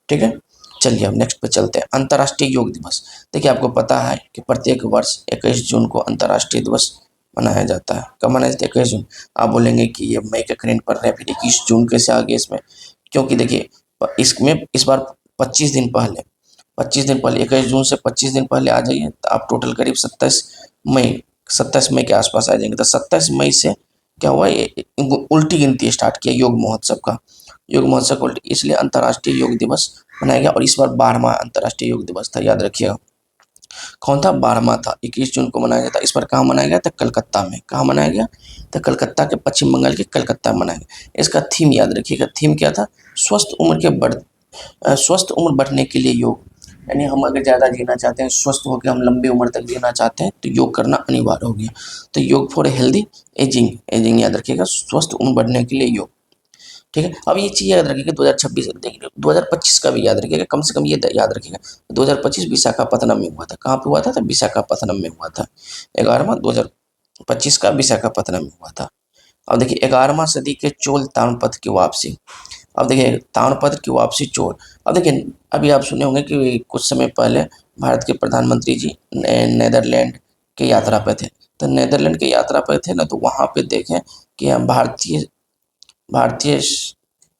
ठीक है। चलिए अब नेक्स्ट पे चलते हैं, अंतर्राष्ट्रीय योग दिवस। देखिए आपको पता है कि प्रत्येक वर्ष 21 जून को अंतर्राष्ट्रीय दिवस मनाया जाता है। कब मनाया जाता है, 21 जून। आप बोलेंगे कि ये मई का करेंट पड़ रहा है, फिर 21 जून कैसे आ गया इसमें, क्योंकि देखिए इसमें इस बार 25 दिन पहले, 21 जून से 25 दिन पहले आ जाइए, तो आप टोटल करीब मई 27 मई के आसपास आ जाएंगे। तो 27 मई से क्या हुआ, ये उल्टी गिनती स्टार्ट किया योग महोत्सव का, योग महोत्सव को उल्टी, इसलिए अंतर्राष्ट्रीय योग दिवस मनाया गया। और इस बार 12वां अंतर्राष्ट्रीय योग दिवस था, याद रखिएगा। कौन था, 12वां था, 21 जून को मनाया गया था। इस बार कहाँ मनाया गया था, कलकत्ता में। कहाँ मनाया गया, तो कलकत्ता के, पश्चिम बंगाल के कलकत्ता में मनाया गया। इसका थीम याद रखिएगा, थीम क्या था, स्वस्थ उम्र बढ़ने के लिए योग, यानी हम अगर ज़्यादा जीना चाहते हैं, स्वस्थ होकर हम लंबी उम्र तक जीना चाहते हैं, तो योग करना अनिवार्य हो गया। तो योग फॉर हेल्दी एजिंग याद रखिएगा, स्वस्थ उम्र बढ़ने के लिए योग, ठीक है। अब ये चीज़ याद रखिएगा, 2026 देखिए 2025 का भी याद रखिएगा, कम से कम ये याद रखिएगा 2025 विशाखापत्तनम में हुआ था। कहाँ पे हुआ था, तो विशाखापत्तनम में हुआ था। 11वां 2025 का विशाखापत्तनम में हुआ था। अब देखिए 11वां सदी के चोल ताम्रपत्र की वापसी। अब देखिए ताम्रपत्र की वापसी, चोल। अब देखिए अभी आप सुने होंगे कि कुछ समय पहले भारत के प्रधानमंत्री जी नीदरलैंड की यात्रा पे थे। तो नीदरलैंड की यात्रा पे थे ना, तो वहाँ पे देखें कि हम भारतीय भारतीय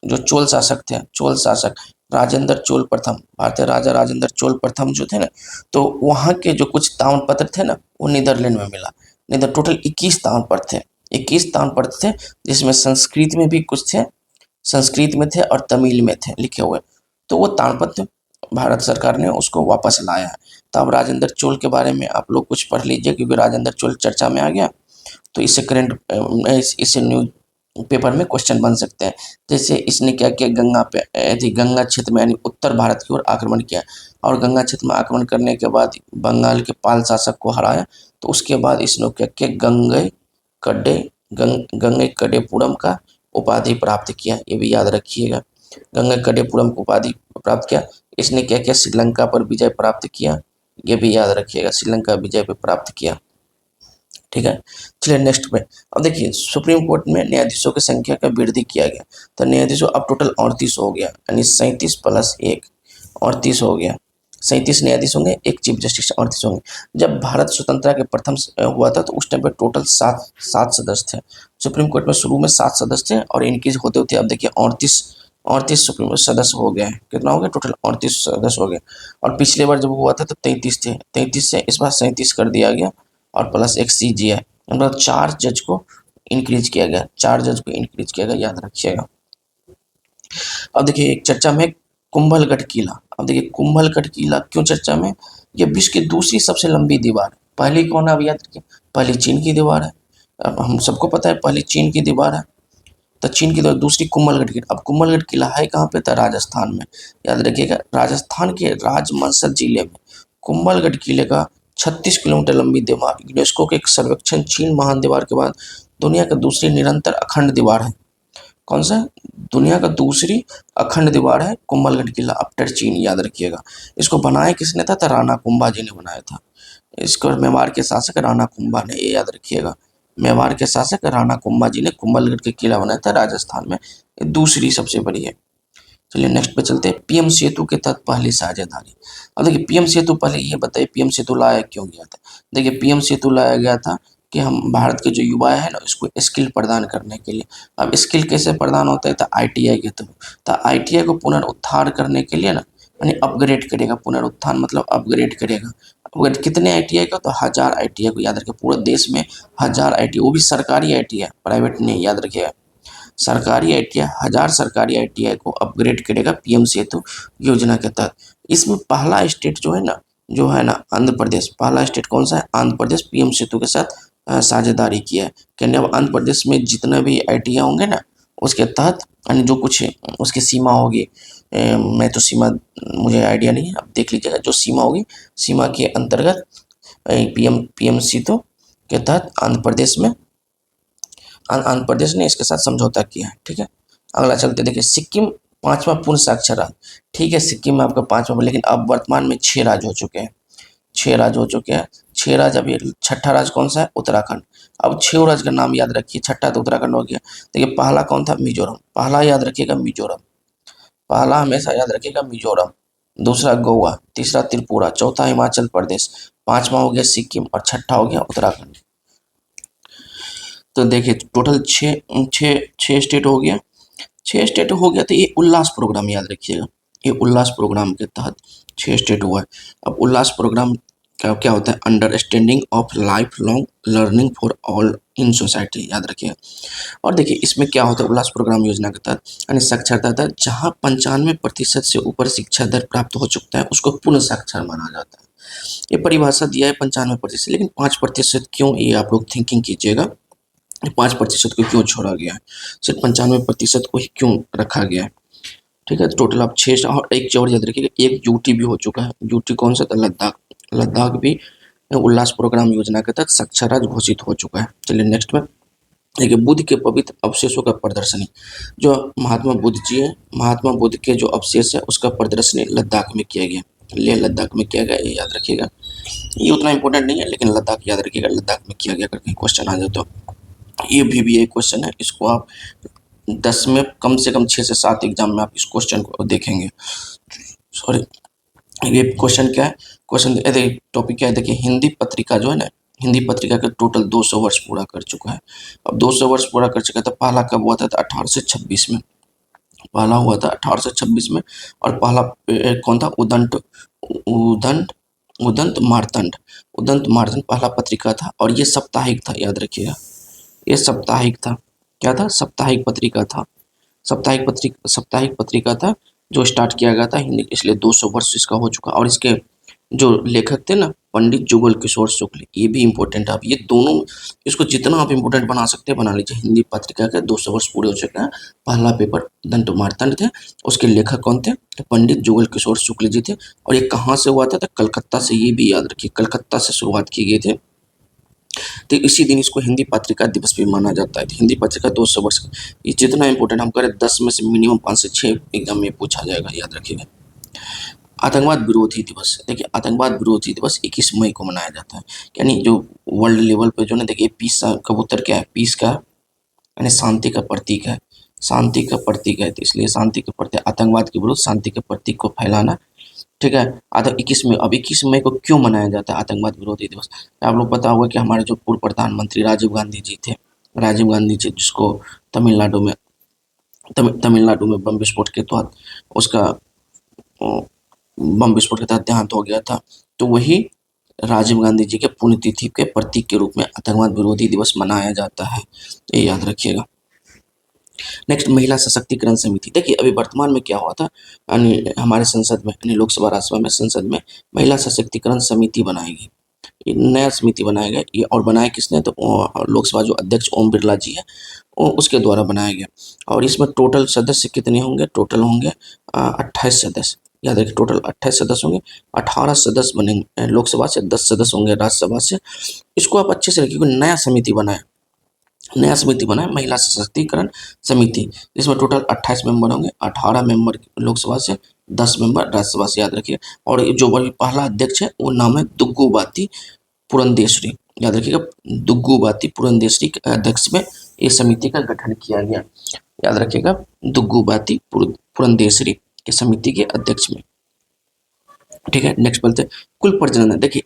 जो चोल शासक थे, चोल शासक राजेंद्र चोल प्रथम, भारतीय राजा राजेंद्र चोल प्रथम जो थे ना, तो वहाँ के जो कुछ ताम्रपत्र थे ना, वो नीदरलैंड में मिला। टोटल 21 ताम्रपत्र थे, 21 ताम्रपत्र थे, जिसमें संस्कृत में भी कुछ थे, संस्कृत में थे और तमिल में थे लिखे हुए। तो वो ताम्रपत्र भारत सरकार ने उसको वापस लाया है। तो अब राजेंद्र चोल के बारे में आप लोग कुछ पढ़ लीजिए, क्योंकि राजेंद्र चोल चर्चा में आ गया, तो इससे करंट इससे न्यूज पेपर में क्वेश्चन बन सकते हैं। जैसे इसने क्या किया, गंगा क्षेत्र में यानी उत्तर भारत की ओर आक्रमण किया, और गंगा क्षेत्र में आक्रमण करने के बाद बंगाल के पाल शासक को हराया। तो उसके बाद इसने क्या किया, गंगई कडेपुरम का उपाधि प्राप्त किया, ये भी याद रखिएगा। गंगई कडेपुरम को उपाधि प्राप्त किया। इसने क्या किया, श्रीलंका पर विजय प्राप्त किया, ये भी याद रखिएगा, श्रीलंका विजय पे प्राप्त किया। ठीक है, चलिए नेक्स्ट पे। अब देखिए सुप्रीम कोर्ट में न्यायाधीशों की संख्या का वृद्धि किया गया, तो न्यायाधीशों अब टोटल 38 हो गया, यानी 37 प्लस 1 38 हो गया। 37 न्यायाधीश होंगे, एक चीफ जस्टिस 38 होंगे। जब भारत स्वतंत्रता के प्रथम हुआ था तो उस टाइम पे टोटल सात सदस्य थे। सुप्रीम कोर्ट में शुरू में 7 सदस्य थे और इनक्रीज होते होते अब देखिए 38 सुप्रीम सदस्य हो गए हैं। कितना हो गया टोटल 38 सदस्य हो गए। और पिछले बार जब हुआ था तो 33 थे, 33 से इस बार 37 कर दिया गया और प्लस एक CGI, मतलब 4 जज को इंक्रीज किया गया, 4 जज को इंक्रीज किया गया, याद रखिएगा। अब देखिए एक चर्चा में कुंभलगढ़ किला। अब देखिए कुंभलगढ़ किला क्यों चर्चा में, ये विश्व की दूसरी सबसे लंबी दीवार है। पहली कौन है अब याद रखिए, पहली चीन की दीवार है। अब हम सबको पता है पहली चीन की दीवार है, तो चीन की दीवार, दूसरी कुंभलगढ़ किला। अब कुंभलगढ़ किला है कहाँ पे था, राजस्थान में। याद रखिएगा राजस्थान के राजमंसर जिले में कुंभलगढ़ किले का 36 किलोमीटर लंबी दीवार यूनेस्को के एक सर्वेक्षण चीन महान दीवार के बाद दुनिया का दूसरी निरंतर अखंड दीवार है। कौन सा, दुनिया का दूसरी अखंड दीवार है कुंभलगढ़ किला आफ्टर चीन, याद रखिएगा। इसको बनाया किसने था, तो राणा कुंभा जी ने बनाया था। इसको मेवाड़ के शासक राणा कुंभा ने, ये याद रखिएगा। मेवाड़ के शासक राणा कुंभा जी ने कुंभलगढ़ के किला बनाया था राजस्थान में, ये दूसरी सबसे बड़ी है। चलिए नेक्स्ट पे चलते हैं, पीएम सेतु के तहत पहली साझेदारी। अब देखिए पीएम सेतु, पहले ये बताइए पीएम सेतु लाया क्यों गया था। देखिए पीएम सेतु लाया गया था कि हम भारत के जो युवा है ना इसको स्किल प्रदान करने के लिए। अब स्किल कैसे प्रदान होता है, तो ITI के थ्रू। तो ITI को पुनरुद्धार करने के लिए ना, यानी अपग्रेड करेगा, पुनरुत्थान मतलब अपग्रेड करेगा। अपग्रेड कितने ITI का, तो 1000 ITI को, याद रखिए पूरे देश में 1000 ITI, वो भी सरकारी ITI, प्राइवेट नहीं, याद रखिएगा। सरकारी ITI 1000 सरकारी ITI को अपग्रेड करेगा पीएम सेतु योजना के तहत। इसमें पहला स्टेट जो है ना आंध्र प्रदेश, पहला स्टेट कौन सा है, आंध्र प्रदेश पीएम सेतु के साथ साझेदारी किया है। कहने अब आंध्र प्रदेश में जितने भी ITI होंगे ना उसके तहत, यानी जो कुछ उसकी सीमा होगी, मैं तो सीमा मुझे आइडिया नहीं है, अब देख लीजिएगा, जो सीमा होगी सीमा के अंतर्गत पीएम सेतु के तहत आंध्र प्रदेश ने इसके साथ समझौता किया है। ठीक है, अगला चलते देखिए सिक्किम 5वां पूर्ण साक्षर राज्य। ठीक है, सिक्किम में आपका 5वां, लेकिन अब वर्तमान में 6 राज्य हो चुके हैं, 6 राज्य हो चुके हैं, 6 राज्य। अब ये छठा राज्य कौन सा है, उत्तराखंड। अब 6 राज्य का नाम याद रखिए, छठा तो उत्तराखंड हो गया। देखिए पहला कौन था, मिजोरम, पहला याद रखिएगा मिजोरम, पहला हमेशा याद रखिएगा मिजोरम। दूसरा गोवा, तीसरा त्रिपुरा, चौथा हिमाचल प्रदेश, 5वां हो गया सिक्किम और छठा हो गया उत्तराखंड। तो देखिए टोटल छः स्टेट हो गया, 6 स्टेट हो गया। तो ये उल्लास प्रोग्राम याद रखिएगा, ये उल्लास प्रोग्राम के तहत 6 स्टेट हुआ है। अब उल्लास प्रोग्राम का क्या होता है, understanding of life long learning for all in society, याद रखिएगा। और देखिए इसमें क्या होता है, उल्लास प्रोग्राम योजना के तहत यानी साक्षरता दर जहाँ 95% से ऊपर शिक्षा दर प्राप्त हो चुका है उसको पूर्ण साक्षर माना जाता है। ये परिभाषा दिया है 95%, लेकिन 5% क्यों, ये आप लोग थिंकिंग कीजिएगा, 5% को क्यों छोड़ा गया है, सिर्फ 95% को ही क्यों रखा गया है। ठीक है, तो टोटल आप 6, और एक और याद रखिएगा, एक यूटी भी हो चुका है। यूटी कौन सा था, लद्दाख, लद्दाख भी उल्लास प्रोग्राम योजना के तहत साक्षर राज्य घोषित हो चुका है। चलिए नेक्स्ट में देखिए बुद्ध के पवित्र अवशेषों का प्रदर्शनी, जो महात्मा बुद्ध जी है, महात्मा बुद्ध के जो अवशेष है उसका प्रदर्शनी लद्दाख में किया गया, लेह लद्दाख में किया गया, ये याद रखिएगा। ये उतना इंपॉर्टेंट नहीं है, लेकिन लद्दाख याद रखिएगा, लद्दाख में किया गया करके क्वेश्चन आ जाए तो। ये भी एक क्वेश्चन है, इसको आप 10 में कम से कम 6 से 7 एग्जाम में आप इस क्वेश्चन को देखेंगे। सॉरी, ये क्वेश्चन क्या है, क्वेश्चन टॉपिक क्या है, देखिए हिंदी पत्रिका जो है ना, हिंदी पत्रिका का टोटल 200 वर्ष पूरा कर चुका है। अब 200 वर्ष पूरा कर चुका है, तो पहला कब हुआ था, 1826 में, पहला हुआ था 1826 में। और पहला कौन था, उदंत उदंत उदंत मार्तंड, उदंत मार्तंड पहला पत्रिका था। और ये साप्ताहिक था, याद रखिएगा, ये साप्ताहिक था। क्या था, साप्ताहिक पत्रिका था, साप्ताहिक पत्रिका था जो स्टार्ट किया गया था हिंदी, इसलिए 200 वर्ष इसका हो चुका। और इसके जो लेखक थे ना पंडित जुगल किशोर शुक्ल, ये भी इम्पोर्टेंट है। आप ये दोनों, इसको जितना आप इम्पोर्टेंट बना सकते हैं बना लीजिए। हिंदी पत्रिका के 200 वर्ष पूरे हो चुके हैं। पहला पेपर दंत मार्तंड थे, उसके लेखक कौन थे, पंडित जुगल किशोर शुक्ल जी थे। और ये कहाँ से हुआ था, तो कलकत्ता से, ये भी याद रखिए, कलकत्ता से शुरुआत की गई थी। तो इसी दिन इसको हिंदी पत्रिका दिवस भी माना जाता है। हिंदी पत्रिका 200 वर्ष, ये जितना इंपॉर्टेंट हम करें 10 में से मिनिमम 5 से 6 एग्जाम में पूछा जाएगा, याद रखिएगा। आतंकवाद विरोधी दिवस, देखिए आतंकवाद विरोधी दिवस 21 मई को मनाया जाता है। यानी जो वर्ल्ड लेवल पे जो ना, देखिए पीस का कबूतर क्या है, पीस का यानी शांति का प्रतीक है, शांति का प्रतीक है, तो इसलिए शांति के प्रतीक, आतंकवाद के विरुद्ध शांति के प्रतीक को फैलाना, ठीक है। आतंक 21 मई, अब 21 मई को क्यों मनाया जाता है आतंकवाद विरोधी दिवस? तो आप लोग पता होगा कि हमारे जो पूर्व प्रधानमंत्री राजीव गांधी जी थे, राजीव गांधी जी जिसको तमिलनाडु में तमिलनाडु में बम विस्फोट के तहत उसका बम विस्फोट के तहत देहांत हो गया था। तो वही राजीव गांधी जी के पुण्यतिथि के प्रतीक के रूप में आतंकवाद विरोधी दिवस मनाया जाता है, ये याद रखिएगा। नेक्स्ट, महिला सशक्तिकरण समिति। देखिए अभी वर्तमान में क्या हुआ था, यानी हमारे संसद में, यानी लोकसभा राज्यसभा में, संसद में महिला सशक्तिकरण समिति बनाएगी, ये नया समिति बनाया गया। ये और बनाया किसने, तो लोकसभा जो अध्यक्ष ओम बिरला जी है उसके द्वारा बनाया गया। और इसमें टोटल सदस्य कितने होंगे, टोटल होंगे 28 सदस्य, याद रखिए टोटल 28 सदस्य होंगे। 18 सदस्य बनेंगे लोकसभा से, 10 सदस्य होंगे राज्यसभा से। इसको आप अच्छे से रखिए, नया समिति बनाए, नया समिति बना है महिला सशक्तिकरण समिति, जिसमें टोटल 28 मेंबर होंगे, 18 मेंबर लोकसभा से, 10 मेंबर राज्यसभा से, याद रखिए। और जो वही पहला अध्यक्ष है वो नाम है दुग्गू बाती पुरंदेश्वरी, याद रखिएगा, दुग्गू बाती पुरंदेश्वरी के अध्यक्ष में इस समिति का गठन किया गया, याद रखिएगा, दुग्गू बाती पुरंदेश्वरी के समिति के अध्यक्ष में, ठीक है। नेक्स्ट बोलते हैं कुल प्रजनन। देखिए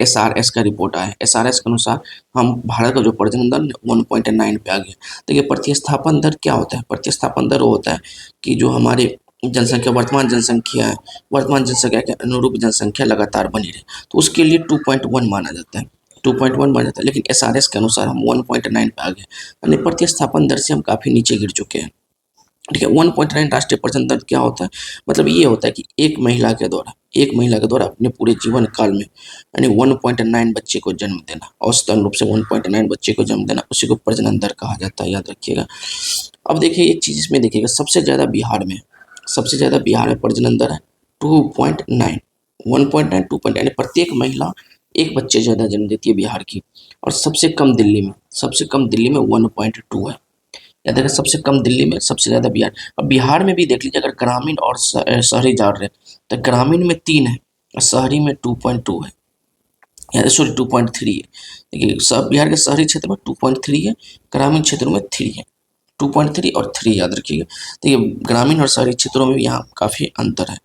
SRS का रिपोर्ट आया है, SRS के अनुसार हम भारत का जो प्रजनन दर 1.9 पे आ गया। देखिए प्रतिस्थापन दर क्या होता है, प्रतिस्थापन दर वो होता है कि जो हमारे जनसंख्या, वर्तमान जनसंख्या है, वर्तमान जनसंख्या के अनुरूप जनसंख्या लगातार बनी रहे, तो उसके लिए 2.1 माना जाता है, 2.1 माना जाता है। लेकिन SRS के अनुसार हम 1.9 पे आ गए, यानी प्रतिस्थापन दर से हम काफ़ी नीचे गिर चुके हैं, ठीक है। 1.9 राष्ट्रीय प्रजनन दर क्या होता है, मतलब ये होता है कि एक महिला के द्वारा अपने पूरे जीवन काल में यानी 1.9 बच्चे को जन्म देना, औसतन रूप से 1.9 बच्चे को जन्म देना, उसी को प्रजनन दर कहा जाता है, याद रखिएगा। अब देखिए एक चीज़ इसमें देखिएगा, सबसे ज़्यादा बिहार में प्रजनन दर है 2.9, 1.9, 2. यानी प्रत्येक महिला एक बच्चे ज़्यादा जन्म देती है बिहार की। और सबसे कम दिल्ली में 1.2 है, याद रखें, सबसे कम दिल्ली में, सबसे ज़्यादा बिहार। अब बिहार में भी देख लीजिए, अगर ग्रामीण और शहरी जा रहे हैं तो ग्रामीण में 3 है और शहरी में 2.2 है, या सॉरी 2.3 है। देखिए सब बिहार के शहरी क्षेत्र में 2.3 है, ग्रामीण क्षेत्रों में 3 है, 2.3 और 3 याद रखिएगा। देखिए ग्रामीण और शहरी क्षेत्रों में भी यहाँ काफ़ी अंतर है।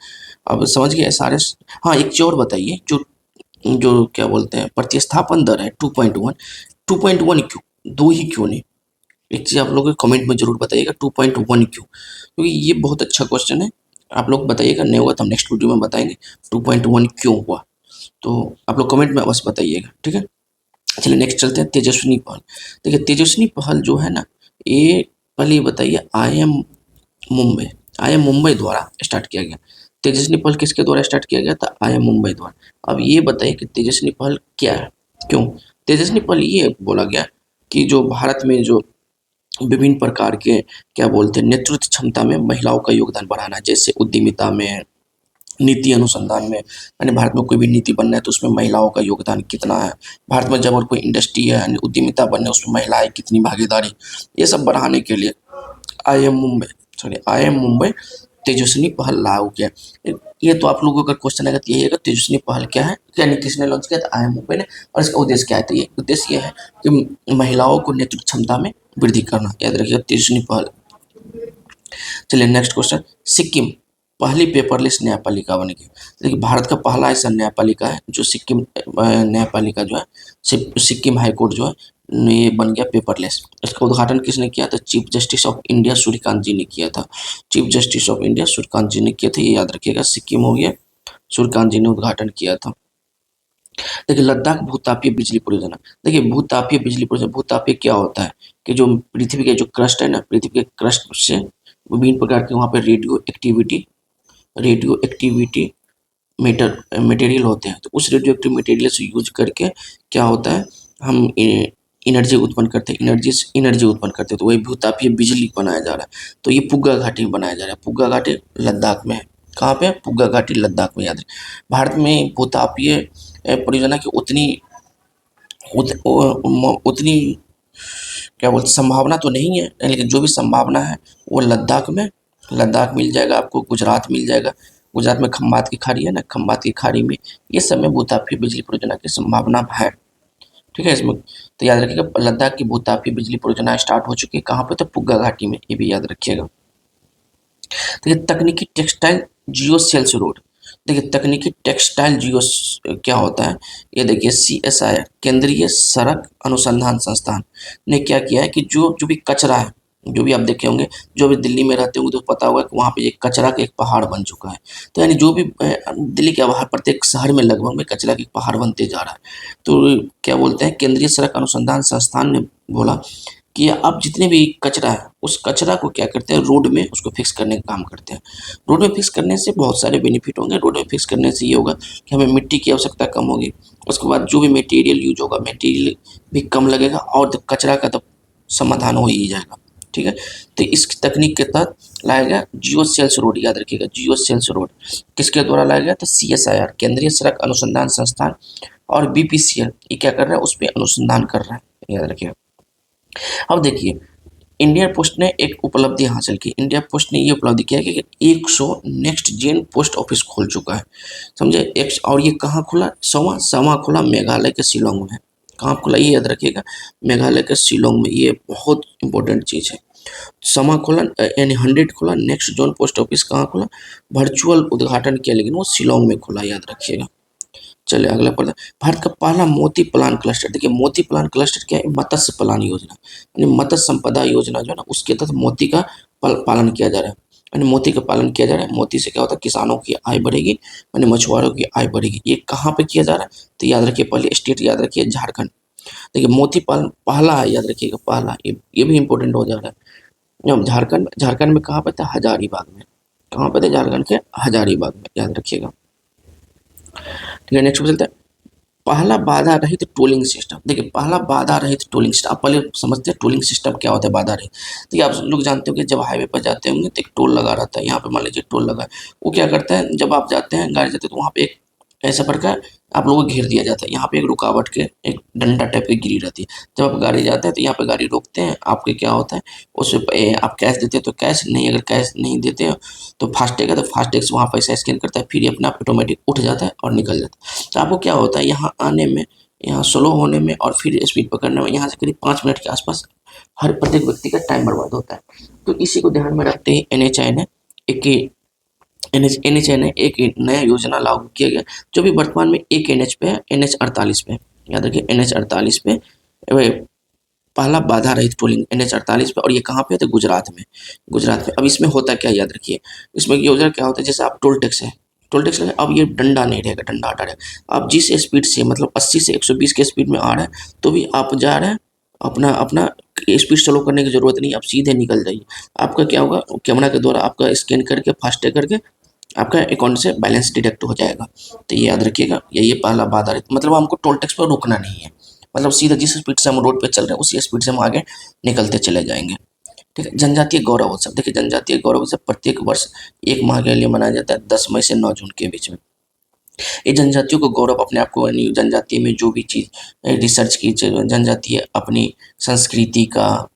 अब समझ गए SRS। हाँ एक चीज़ और बताइए, जो जो क्या बोलते हैं प्रतिस्थापन दर है 2.1, 2.1 क्यों, 2 ही क्यों नहीं? एक चीज़ आप लोग कमेंट में जरूर बताइएगा 2.1 क्यों, क्योंकि ये बहुत अच्छा क्वेश्चन है। आप लोग बताइएगा, नहीं होगा तो हम नेक्स्ट वीडियो में बताएंगे 2.1 क्यों हुआ, तो आप लोग कमेंट में अवश्य बताइएगा, ठीक है। चलिए नेक्स्ट चलते हैं, तेजस्विनी पहल। देखिए तेजस्विनी पहल जो है ना, ये पहले ये बताइए, आई एम मुंबई द्वारा स्टार्ट किया गया। तेजस्विनी पहल किसके द्वारा स्टार्ट किया गया था, आई एम मुंबई द्वारा। अब ये बताइए कि तेजस्विनी पहल क्या है, क्यों तेजस्विनी पहल ये बोला गया कि जो भारत में जो विभिन्न प्रकार के क्या बोलते हैं नेतृत्व क्षमता में महिलाओं का योगदान बढ़ाना, जैसे उद्यमिता में, नीति अनुसंधान में, यानी भारत में कोई भी नीति बनना है तो उसमें महिलाओं का योगदान कितना है, भारत में जब और कोई इंडस्ट्री है यानी उद्यमिता बनना है उसमें महिलाएं कितनी भागीदारी, ये सब बढ़ाने के लिए आई एम मुंबई तेजस्विनी पहल लागू किया। ये तो आप लोगों का क्वेश्चन है तो यही है, तेजस्विनी पहल क्या है, यानी किसने लॉन्च किया था, आई एम मुंबई ने, और इसका उद्देश्य क्या है, तो ये उद्देश्य ये है कि महिलाओं को नेतृत्व क्षमता में वृद्धि करना, याद रखिएगा तेजस्विनी पहल। चलिए नेक्स्ट क्वेश्चन, सिक्किम पहली पेपरलेस न्यायपालिका बनेगी। देखिए भारत का पहला ऐसा न्यायपालिका है जो सिक्किम न्यायपालिका जो है, सिक्किम हाई कोर्ट जो है ये बन गया पेपरलेस। इसका उद्घाटन किसने किया था, chief justice of India Suryakant ji ने किया था, chief justice of India Suryakant ji ने किया था, ये याद रखिएगा, सिक्किम हो गया, सूर्यकांत जी ने उद्घाटन किया था। देखिए लद्दाख भूतापीय बिजली परियोजना। देखिए भूतापीय बिजली परियोजना, भूतापीय क्या होता है कि जो पृथ्वी के जो क्रस्ट है ना, पृथ्वी के क्रस्ट से विभिन्न प्रकार के वहाँ पे रेडियो एक्टिविटी मटेरियल होते हैं, तो उस रेडियो एक्टिव मटेरियल से यूज करके क्या होता है, हम एनर्जी उत्पन्न करते हैं, एनर्जी उत्पन्न करते हैं, तो वही भूतापीय बिजली बनाया जा रहा है। तो ये पुग्गा घाटी में बनाया जा रहा है, पुग्गा घाटी लद्दाख में है, कहाँ पे, पुग्गा घाटी लद्दाख में, याद है। भारत में भूतापीय परियोजना की उतनी क्या बोलते संभावना तो नहीं है, लेकिन जो भी संभावना है वो लद्दाख मिल जाएगा आपको, गुजरात मिल जाएगा, गुजरात में खंबात की खाड़ी है ना, खंबात की खाड़ी में ये सब में भूतापीय बिजली परियोजना की संभावना है। ठीक है, इसमें तो याद रखिएगा लद्दाख की भूतापीय बिजली परियोजना स्टार्ट हो चुकी है। कहाँ पे? तो पुग्गा घाटी में, ये भी याद रखिएगा। देखिए तकनीकी टेक्सटाइल जियो सेल्स रोड। देखिए तकनीकी टेक्सटाइल जियो क्या होता है, ये देखिए CSIR केंद्रीय सड़क अनुसंधान संस्थान ने क्या किया है कि जो जो भी कचरा है, जो भी आप देखे होंगे, जो भी दिल्ली में रहते होंगे तो पता होगा कि वहाँ पे एक कचरा का एक पहाड़ बन चुका है। तो यानी जो भी दिल्ली के बाहर प्रत्येक शहर में लगभग में कचरा का एक पहाड़ बनते जा रहा है। तो क्या बोलते हैं, केंद्रीय सड़क अनुसंधान संस्थान ने बोला कि अब जितने भी कचरा है उस कचरा को क्या करते हैं, रोड में उसको फिक्स करने का काम करते हैं। रोड में फिक्स करने से बहुत सारे बेनिफिट होंगे। रोड में फिक्स करने से ये होगा कि हमें मिट्टी की आवश्यकता कम होगी, उसके बाद जो भी मटेरियल यूज होगा मटेरियल भी कम लगेगा और कचरा का तो समाधान हो ही जाएगा। ठीक है, तो इस तकनीक के तहत लाया गया जियो सेल्स रोड। याद रखिएगा जियो सेल्स रोड किसके द्वारा लाया गया? तो CSIR केंद्रीय सड़क अनुसंधान संस्थान और BPCL ये क्या कर रहा है, उस पर अनुसंधान कर रहा है। याद रखिएगा। अब देखिए इंडिया पोस्ट ने एक उपलब्धि हासिल की। इंडिया पोस्ट ने ये उपलब्धि किया कि 100 नेक्स्ट जेन पोस्ट ऑफिस खोल चुका है, समझे। एक और ये कहाँ खुला? सवा खुला मेघालय के शिलोंग में। कहाँ खुला ये याद रखिएगा, मेघालय के शिलोंग में। ये बहुत इंपॉर्टेंट चीज़ है। समा खुला यानी 100 खुला। नेक्स्ट जोन पोस्ट ऑफिस कहाँ खुला? वर्चुअल उद्घाटन किया, लेकिन वो शिलोंग में खुला, याद रखिएगा। चलिए अगला प्रश्न, भारत का पहला मोती प्लान क्लस्टर। देखिए मोती प्लान क्लस्टर क्या है? मत्स्य प्लान योजना, यानी मत्स्य संपदा योजना जो है ना, उसके तहत मोती का पालन किया जा रहा है। यानी मोती का पालन किया जा रहा है। मोती से क्या होता है, किसानों की आय बढ़ेगी, यानी मछुआरों की आय बढ़ेगी। ये कहाँ पे किया जा रहा है? तो याद रखिए पहले स्टेट याद रखिए झारखंड। देखिए मोती पालन पहला है, याद रखिएगा पहला, ये भी इंपॉर्टेंट हो जा रहा है। अब झारखंड में कहाँ पे था? हजारीबाग में। कहाँ पे थे? झारखंड के हजारीबाग में, याद रखिएगा। ठीक है, नेक्स्ट चलते हैं। पहला बाधा रहित टोलिंग सिस्टम। देखिए पहला बाधा रहित टोलिंग सिस्टम, आप पहले समझते हैं टोलिंग सिस्टम क्या होता है, बाधा रहित। देखिए आप लोग जानते हो कि जब हाईवे पर जाते होंगे तो एक टोल लगा रहता है। यहाँ पे मान लीजिए टोल लगा है, वो क्या करता है, जब आप जाते हैं गाड़ी जाते हैं तो वहाँ पे एक ऐसा प्रकार आप लोगों को घेर दिया जाता है। यहाँ पे एक रुकावट के एक डंडा टाइप की गिरी रहती है। जब आप गाड़ी जाते हैं तो यहाँ पे गाड़ी रोकते हैं, आपके क्या होता है उसमें आप कैश देते हैं तो कैश नहीं, अगर कैश नहीं देते हो तो फास्टैग है तो फास्टैग से वहाँ पैसा स्कैन करता है, फिर ये अपने आप ऑटोमेटिक उठ जाता है और निकल जाता है। तो आपको क्या होता है यहाँ आने में, यहाँ स्लो होने में और फिर स्पीड पकड़ने में यहाँ से करीब 5 मिनट के आसपास हर प्रत्येक व्यक्ति का टाइम बर्बाद होता है। तो इसी को ध्यान में रखते ही NHI ने एक नया योजना लागू किया गया, जो भी वर्तमान में एक NH पे है, NH 48 पे। याद रखिए NH 48 पे पहला बाधा रहित टोलिंग NH 48 पे, और ये कहाँ पे है? तो गुजरात में। अब इसमें होता क्या, याद रखिए इसमें योजना क्या होता है, जैसे आप टोल टैक्स है, टोल टैक्स लगे, अब ये डंडा नहीं रहेगा, डंडा हटा रहेगा। आप जिस स्पीड से मतलब 80 से 120 के स्पीड में आ रहे हैं तो भी आप जा रहे हैं, अपना अपना स्पीड स्लो करने की जरूरत नहीं, आप सीधे निकल जाइए। आपका क्या होगा, कैमरा के द्वारा आपका स्कैन करके फास्टैग करके आपका अकाउंट से बैलेंस डिडक्ट हो जाएगा। तो ये याद रखिएगा, ये पहला बाधा रहित, मतलब हमको टोल टैक्स पर रुकना नहीं है, मतलब सीधा जिस स्पीड से हम रोड पे चल रहे हैं उसी स्पीड से हम आगे निकलते चले जाएंगे। ठीक है, जनजातीय गौरव उत्सव। देखिए जनजातीय गौरव उत्सव प्रत्येक वर्ष 1 माह के लिए मनाया जाता है, 10 मई से 9 जून के बीच में। ये जनजातियों को गौरव, अपने आप को यानी जनजाति में जो भी चीज़ रिसर्च की, जनजातीय अपनी संस्कृति का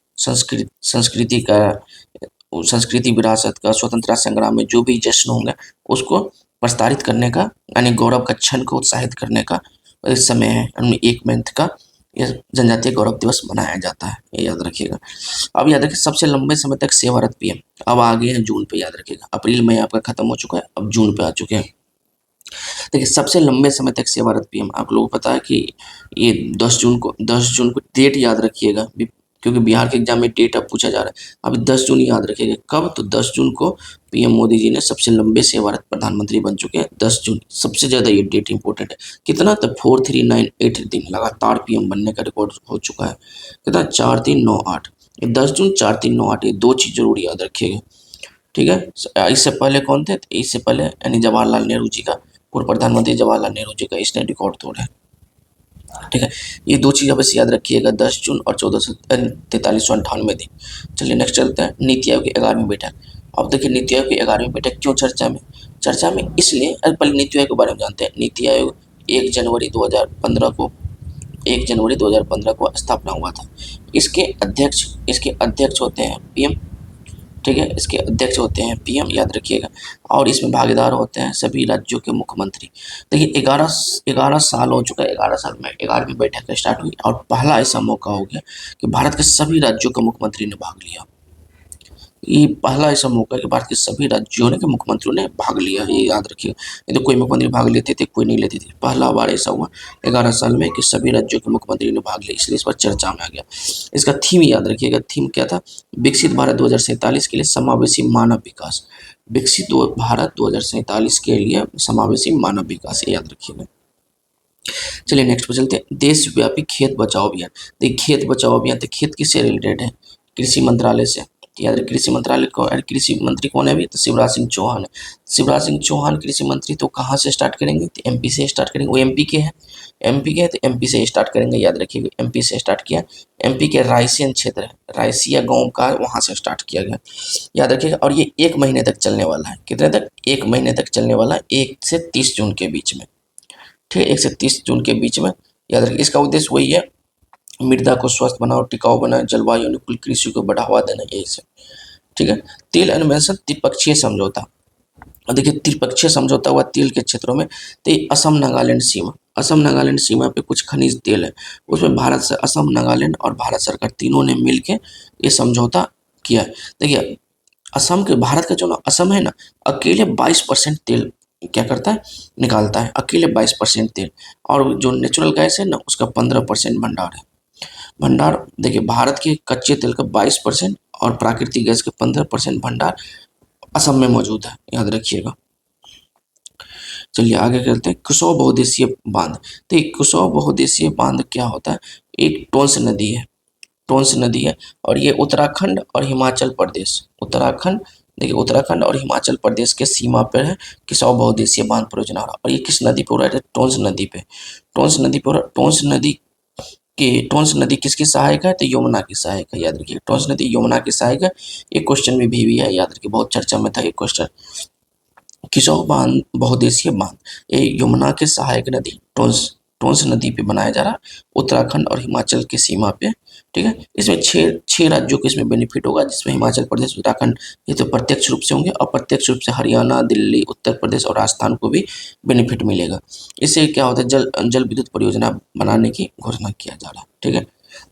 संस्कृति विरासत का, स्वतंत्रता संग्राम में जो भी जश्न होंगे उसको प्रस्तावित करने का, यानी गौरव का क्षण को उत्साहित करने का इस समय है। उनमें 1 मंथ का ये जनजातीय गौरव दिवस मनाया जाता है, ये याद रखिएगा। अब याद रखिए सबसे लंबे समय तक सेवारत PM, अब आ गए हैं जून पे। याद रखिएगा अप्रैल मई आपका खत्म हो चुका है, अब जून पे आ चुके हैं। देखिए सबसे लंबे समय तक सेवारत PM, आप लोगों को पता है कि ये 10 जून को डेट याद रखिएगा, क्योंकि बिहार के एग्जाम में डेट अब पूछा जा रहा है। अभी 10 जून याद रखिएगा, कब? तो 10 जून को PM मोदी जी ने सबसे लंबे सेवारत प्रधानमंत्री बन चुके हैं। 10 जून सबसे ज़्यादा ये डेट इंपॉर्टेंट है। कितना? तो 4398 दिन लगातार PM बनने का रिकॉर्ड हो चुका है। कितना? 4398। 10 जून 4398, ये 2 चीज़ जरूर याद रखिएगा। ठीक है, इससे पहले कौन थे? इससे पहले यानी जवाहरलाल नेहरू जी का, पूर्व प्रधानमंत्री जवाहरलाल नेहरू जी का इसने रिकॉर्ड तोड़ा है। ठीक है, ये 2 चीज़ बस याद रखिएगा, 10 जून और 4398 दिन। चलिए नेक्स्ट चलते हैं, नीति आयोग की 11वीं बैठक। अब देखिए नीति आयोग की 11वीं बैठक क्यों चर्चा में इसलिए, पहले नीति आयोग के बारे में जानते हैं। नीति आयोग 1 जनवरी 2015 को स्थापना हुआ था। इसके अध्यक्ष होते हैं PM ठीक है। इसके अध्यक्ष होते हैं पीएम, याद रखिएगा। और इसमें भागीदार होते हैं सभी राज्यों के मुख्यमंत्री। देखिए 11 साल हो चुका है, 11 साल में 11वीं बैठक स्टार्ट हुई और पहला ऐसा मौका हो गया कि भारत के सभी राज्यों के मुख्यमंत्री ने भाग लिया। ये पहला ऐसा मौका है कि भारत के सभी राज्यों ने के मुख्यमंत्रियों ने भाग लिया, ये याद रखिए। नहीं तो कोई मुख्यमंत्री भाग लेते थे, कोई नहीं लेते थे। पहला बार ऐसा हुआ 11 साल में कि सभी राज्यों के मुख्यमंत्री ने भाग लिया, इसलिए इस बार चर्चा में आ गया। इसका थीम याद रखिएगा, थीम क्या था? विकसित भारत 2047 के लिए समावेशी मानव विकास। भारत 2047 के लिए समावेशी मानव विकास, ये याद रखिएगा। चलिए नेक्स्ट पे चलते हैं। देशव्यापी खेत बचाओ अभियान। देखिए खेत बचाओ अभियान, तो खेत किससे रिलेटेड है? कृषि मंत्रालय से। याद रखिए कृषि मंत्रालय को, कृषि मंत्री कौन है अभी? तो शिवराज सिंह चौहान है। शिवराज सिंह चौहान कृषि मंत्री, तो कहाँ से स्टार्ट करेंगे? तो एमपी से स्टार्ट करेंगे। वो एमपी के हैं, एमपी के हैं तो एमपी से स्टार्ट करेंगे, याद रखिएगा। एमपी से स्टार्ट किया। एमपी के रायसेन क्षेत्र है, रायसिया गाँव का, वहाँ से स्टार्ट किया गया, याद रखिएगा। और ये 1 महीने तक चलने वाला है। कितने तक? 1 महीने तक चलने वाला है, 1 से 30 जून के बीच में। ठीक है, 1 से 30 जून के बीच में, याद रखिए। इसका उद्देश्य वही है, मृदा को स्वस्थ बनाओ, टिकाऊ बनाए, जलवायु अनुकूल कृषि को बढ़ावा देना, यही सब। ठीक है। तेल अन्वेषण त्रिपक्षीय समझौता। और देखिए त्रिपक्षीय समझौता हुआ तेल के क्षेत्रों में, तो ये असम नागालैंड सीमा, असम नागालैंड सीमा पे कुछ खनिज तेल है, उसमें भारत से असम नागालैंड और भारत सरकार तीनों ने मिलकर ये समझौता किया। देखिए असम के, भारत का जो ना असम है ना, अकेले 22% तेल क्या करता है? निकालता है, अकेले 22% तेल। और जो नेचुरल गैस है ना, उसका 15% भंडार है। भंडार देखिए, भारत के कच्चे तेल का 22% और प्राकृतिक गैस के 15% भंडार असम में मौजूद है, याद रखिएगा। चलिए आगे चलते हैं। कुशोक बहुउद्देशीय बांध। तो ये कुशोक बहुउद्देशीय बांध क्या होता है? एक टोंस नदी है, टोंस नदी है, और ये उत्तराखंड और हिमाचल प्रदेश, उत्तराखंड, देखिए उत्तराखंड और हिमाचल प्रदेश के सीमा पर है कुशोक बहुउद्देशीय बांध परियोजना। और ये किस नदी पर हो रहा है? टोंस नदी पे, टोंस नदी पर। टोंस नदी टोंस नदी किसकी सहायक है? तो यमुना की सहायक है, याद रखिए। टोंस नदी यमुना की सहायक है। ये क्वेश्चन में भी है, याद रखिए, बहुत चर्चा में था ये क्वेश्चन। कुशोक बांध बहुउद्देशीय बांध, ये यमुना के सहायक नदी टोंस टोंस नदी पे बनाया जा रहा है, उत्तराखंड और हिमाचल की सीमा पे। ठीक है। इसमें छह राज्यों को इसमें बेनिफिट होगा, जिसमें हिमाचल प्रदेश, उत्तराखंड, ये तो प्रत्यक्ष रूप से होंगे, और प्रत्यक्ष रूप से हरियाणा, दिल्ली, उत्तर प्रदेश और राजस्थान को भी बेनिफिट मिलेगा। इससे क्या होता है? जल विद्युत परियोजना बनाने की घोषणा किया जा रहा है। ठीक है।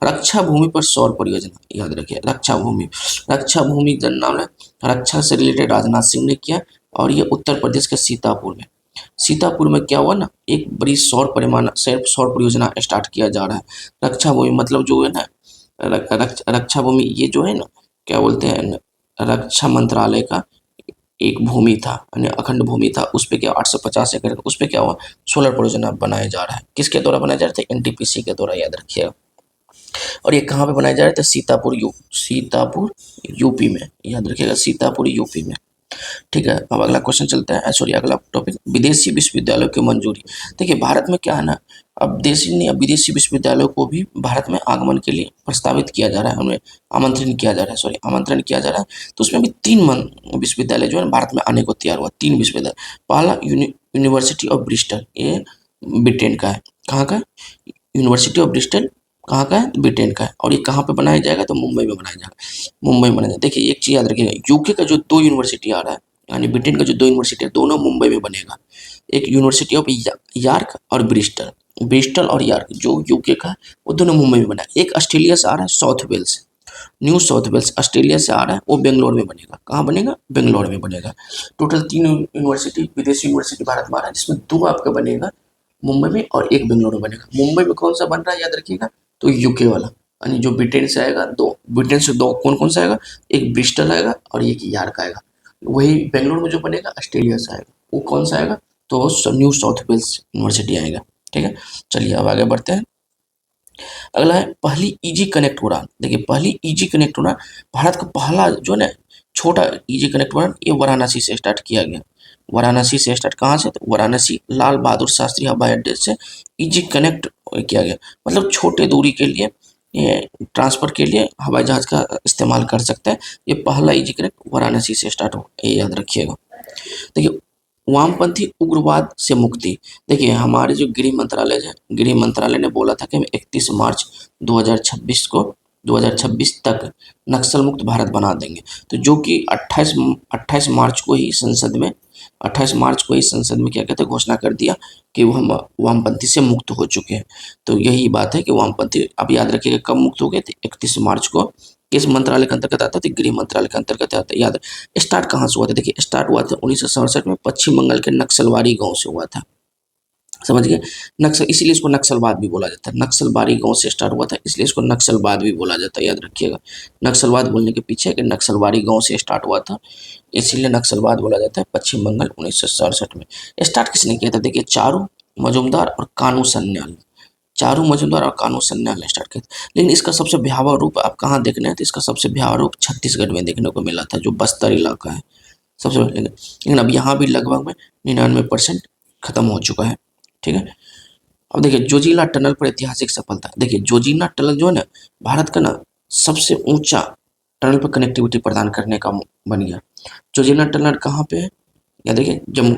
रक्षा भूमि पर सौर परियोजना, याद रखिए। रक्षा भूमि जन नाम है, रक्षा से रिलेटेड राजनाथ सिंह ने किया। और ये उत्तर प्रदेश के सीतापुर में क्या हुआ ना, एक बड़ी सौर परियोजना स्टार्ट किया जा रहा है। रक्षा भूमि मतलब जो है ना, रक्षा भूमि, ये जो है ना, क्या बोलते हैं, रक्षा मंत्रालय का एक भूमि था, यानी अखंड भूमि था, उस पे क्या 850 एकड़ का, उस पे क्या हुआ? सोलर परियोजना बनाया जा रहा है। किसके द्वारा बनाया जा रहा था? एनटीपीसी के द्वारा, याद रखिएगा। और ये कहाँ पे बनाया जा रहा था? सीतापुर यूपी में, याद रखिएगा, सीतापुर यूपी में। ठीक है। अब अगला क्वेश्चन चलता है, सॉरी अगला टॉपिक, विदेशी विश्वविद्यालयों की मंजूरी। देखिए भारत में क्या है ना, अब विदेशी विश्वविद्यालयों को भी भारत में आगमन के लिए प्रस्तावित किया जा रहा है, हमें आमंत्रण किया जा रहा है। तो उसमें भी 3 विश्वविद्यालय जो है भारत में आने को तैयार हुआ, 3 विश्वविद्यालय। पहला यूनिवर्सिटी ऑफ ब्रिस्टल, ये ब्रिटेन का है। कहाँ का? यूनिवर्सिटी ऑफ ब्रिस्टल कहाँ का है? ब्रिटेन का है। और ये कहाँ पे बनाया जाएगा? तो मुंबई में बनाया जाएगा, मुंबई में बनाया जाएगा। देखिए एक चीज़ याद रखिएगा, यूके का जो 2 यूनिवर्सिटी आ रहा है, यानी ब्रिटेन का जो 2 यूनिवर्सिटी है, दोनों मुंबई में बनेगा। एक यूनिवर्सिटी ऑफ यॉर्क और ब्रिस्टल और यॉर्क जो यूके का है, वो दोनों मुंबई में बना है। एक ऑस्ट्रेलिया से आ रहा है, South Wales, New South Wales Australia से आ रहा है, वो बेंगलोर में बनेगा। कहाँ बनेगा? बेंगलोर में बनेगा। टोटल 3 यूनिवर्सिटी, विदेशी यूनिवर्सिटी भारत में आ रहा है, जिसमें 2 आपका बनेगा मुंबई में और 1 बेंगलोर में बनेगा। मुंबई में कौन सा बन रहा है, याद रखिएगा, तो यूके वाला, यानी जो ब्रिटेन से आएगा, 2 ब्रिटेन से 2 कौन कौन सा आएगा? एक ब्रिस्टल आएगा और एक यॉर्क आएगा। वही बेंगलोर में जो बनेगा ऑस्ट्रेलिया से आएगा, वो कौन सा आएगा? तो न्यू साउथ वेल्स यूनिवर्सिटी आएगा। ठीक है। चलिए अब आगे बढ़ते हैं। अगला है पहली इजी कनेक्ट उड़ान। देखिए पहली इजी कनेक्ट उड़ान, भारत का पहला जो है ना छोटा इजी कनेक्ट उड़ान, ये वाराणसी से स्टार्ट किया गया। वाराणसी से स्टार्ट, कहाँ से? तो वाराणसी लाल बहादुर शास्त्री हवाई अड्डे से इजी कनेक्ट किया गया। मतलब छोटे दूरी के लिए, ये ट्रांसपोर्ट के लिए हवाई जहाज का इस्तेमाल कर सकते हैं। ये पहला इजी कनेक्ट वाराणसी से स्टार्ट हो, ये याद रखिएगा। देखिए वामपंथी उग्रवाद से मुक्ति। देखिए हमारे जो गृह मंत्रालय ने बोला था कि हम 31 मार्च 2026 को 2026 तक नक्सल मुक्त भारत बना देंगे। तो जो कि 28 मार्च को ही संसद में 28 मार्च को ही संसद में क्या कहते हैं घोषणा कर दिया कि वो हम वामपंथी से मुक्त हो चुके हैं। तो यही बात है कि वामपंथी, अब याद रखिएगा कब मुक्त हो गए थे, 31 मार्च को। किस मंत्रालय के अंतर्गत आता था? गृह मंत्रालय के अंतर्गत आता है। याद स्टार्ट कहाँ से हुआ था? देखिए स्टार्ट हुआ था 1967 में पश्चिम बंगाल के नक्सलवाड़ी गांव से हुआ था। समझ गए? नक्सल, इसीलिए इसको नक्सलवाद भी बोला जाता है। नक्सलबाड़ी गांव से स्टार्ट हुआ था, इसलिए इसको नक्सलवाद भी बोला जाता है। याद रखिएगा, नक्सलवाद बोलने के पीछे कि नक्सलबाड़ी गांव से स्टार्ट हुआ था, इसीलिए नक्सलवाद बोला जाता है। पश्चिम बंगाल 1967 में स्टार्ट किसने किया था? देखिए चारू मजूमदार और कानू सन्याल। चारू मजूमदार और कानू सन्याल ने स्टार्ट किया था। लेकिन इसका सबसे भयावह रूप आप कहाँ देखना है? तो इसका सबसे भयावह रूप छत्तीसगढ़ में देखने को मिला था, जो बस्तर इलाका है सबसे पहले। लेकिन अब यहाँ भी लगभग में 99% खत्म हो चुका है। ठीक है, अब देखिए जोजिला टनल पर ऐतिहासिक सफलता। देखिए जोजिला टनल जो है ना, भारत का ना सबसे ऊंचा टनल पर कनेक्टिविटी प्रदान करने का बन गया। जोजिला टनल कहाँ पे है? या देखिए जम्मू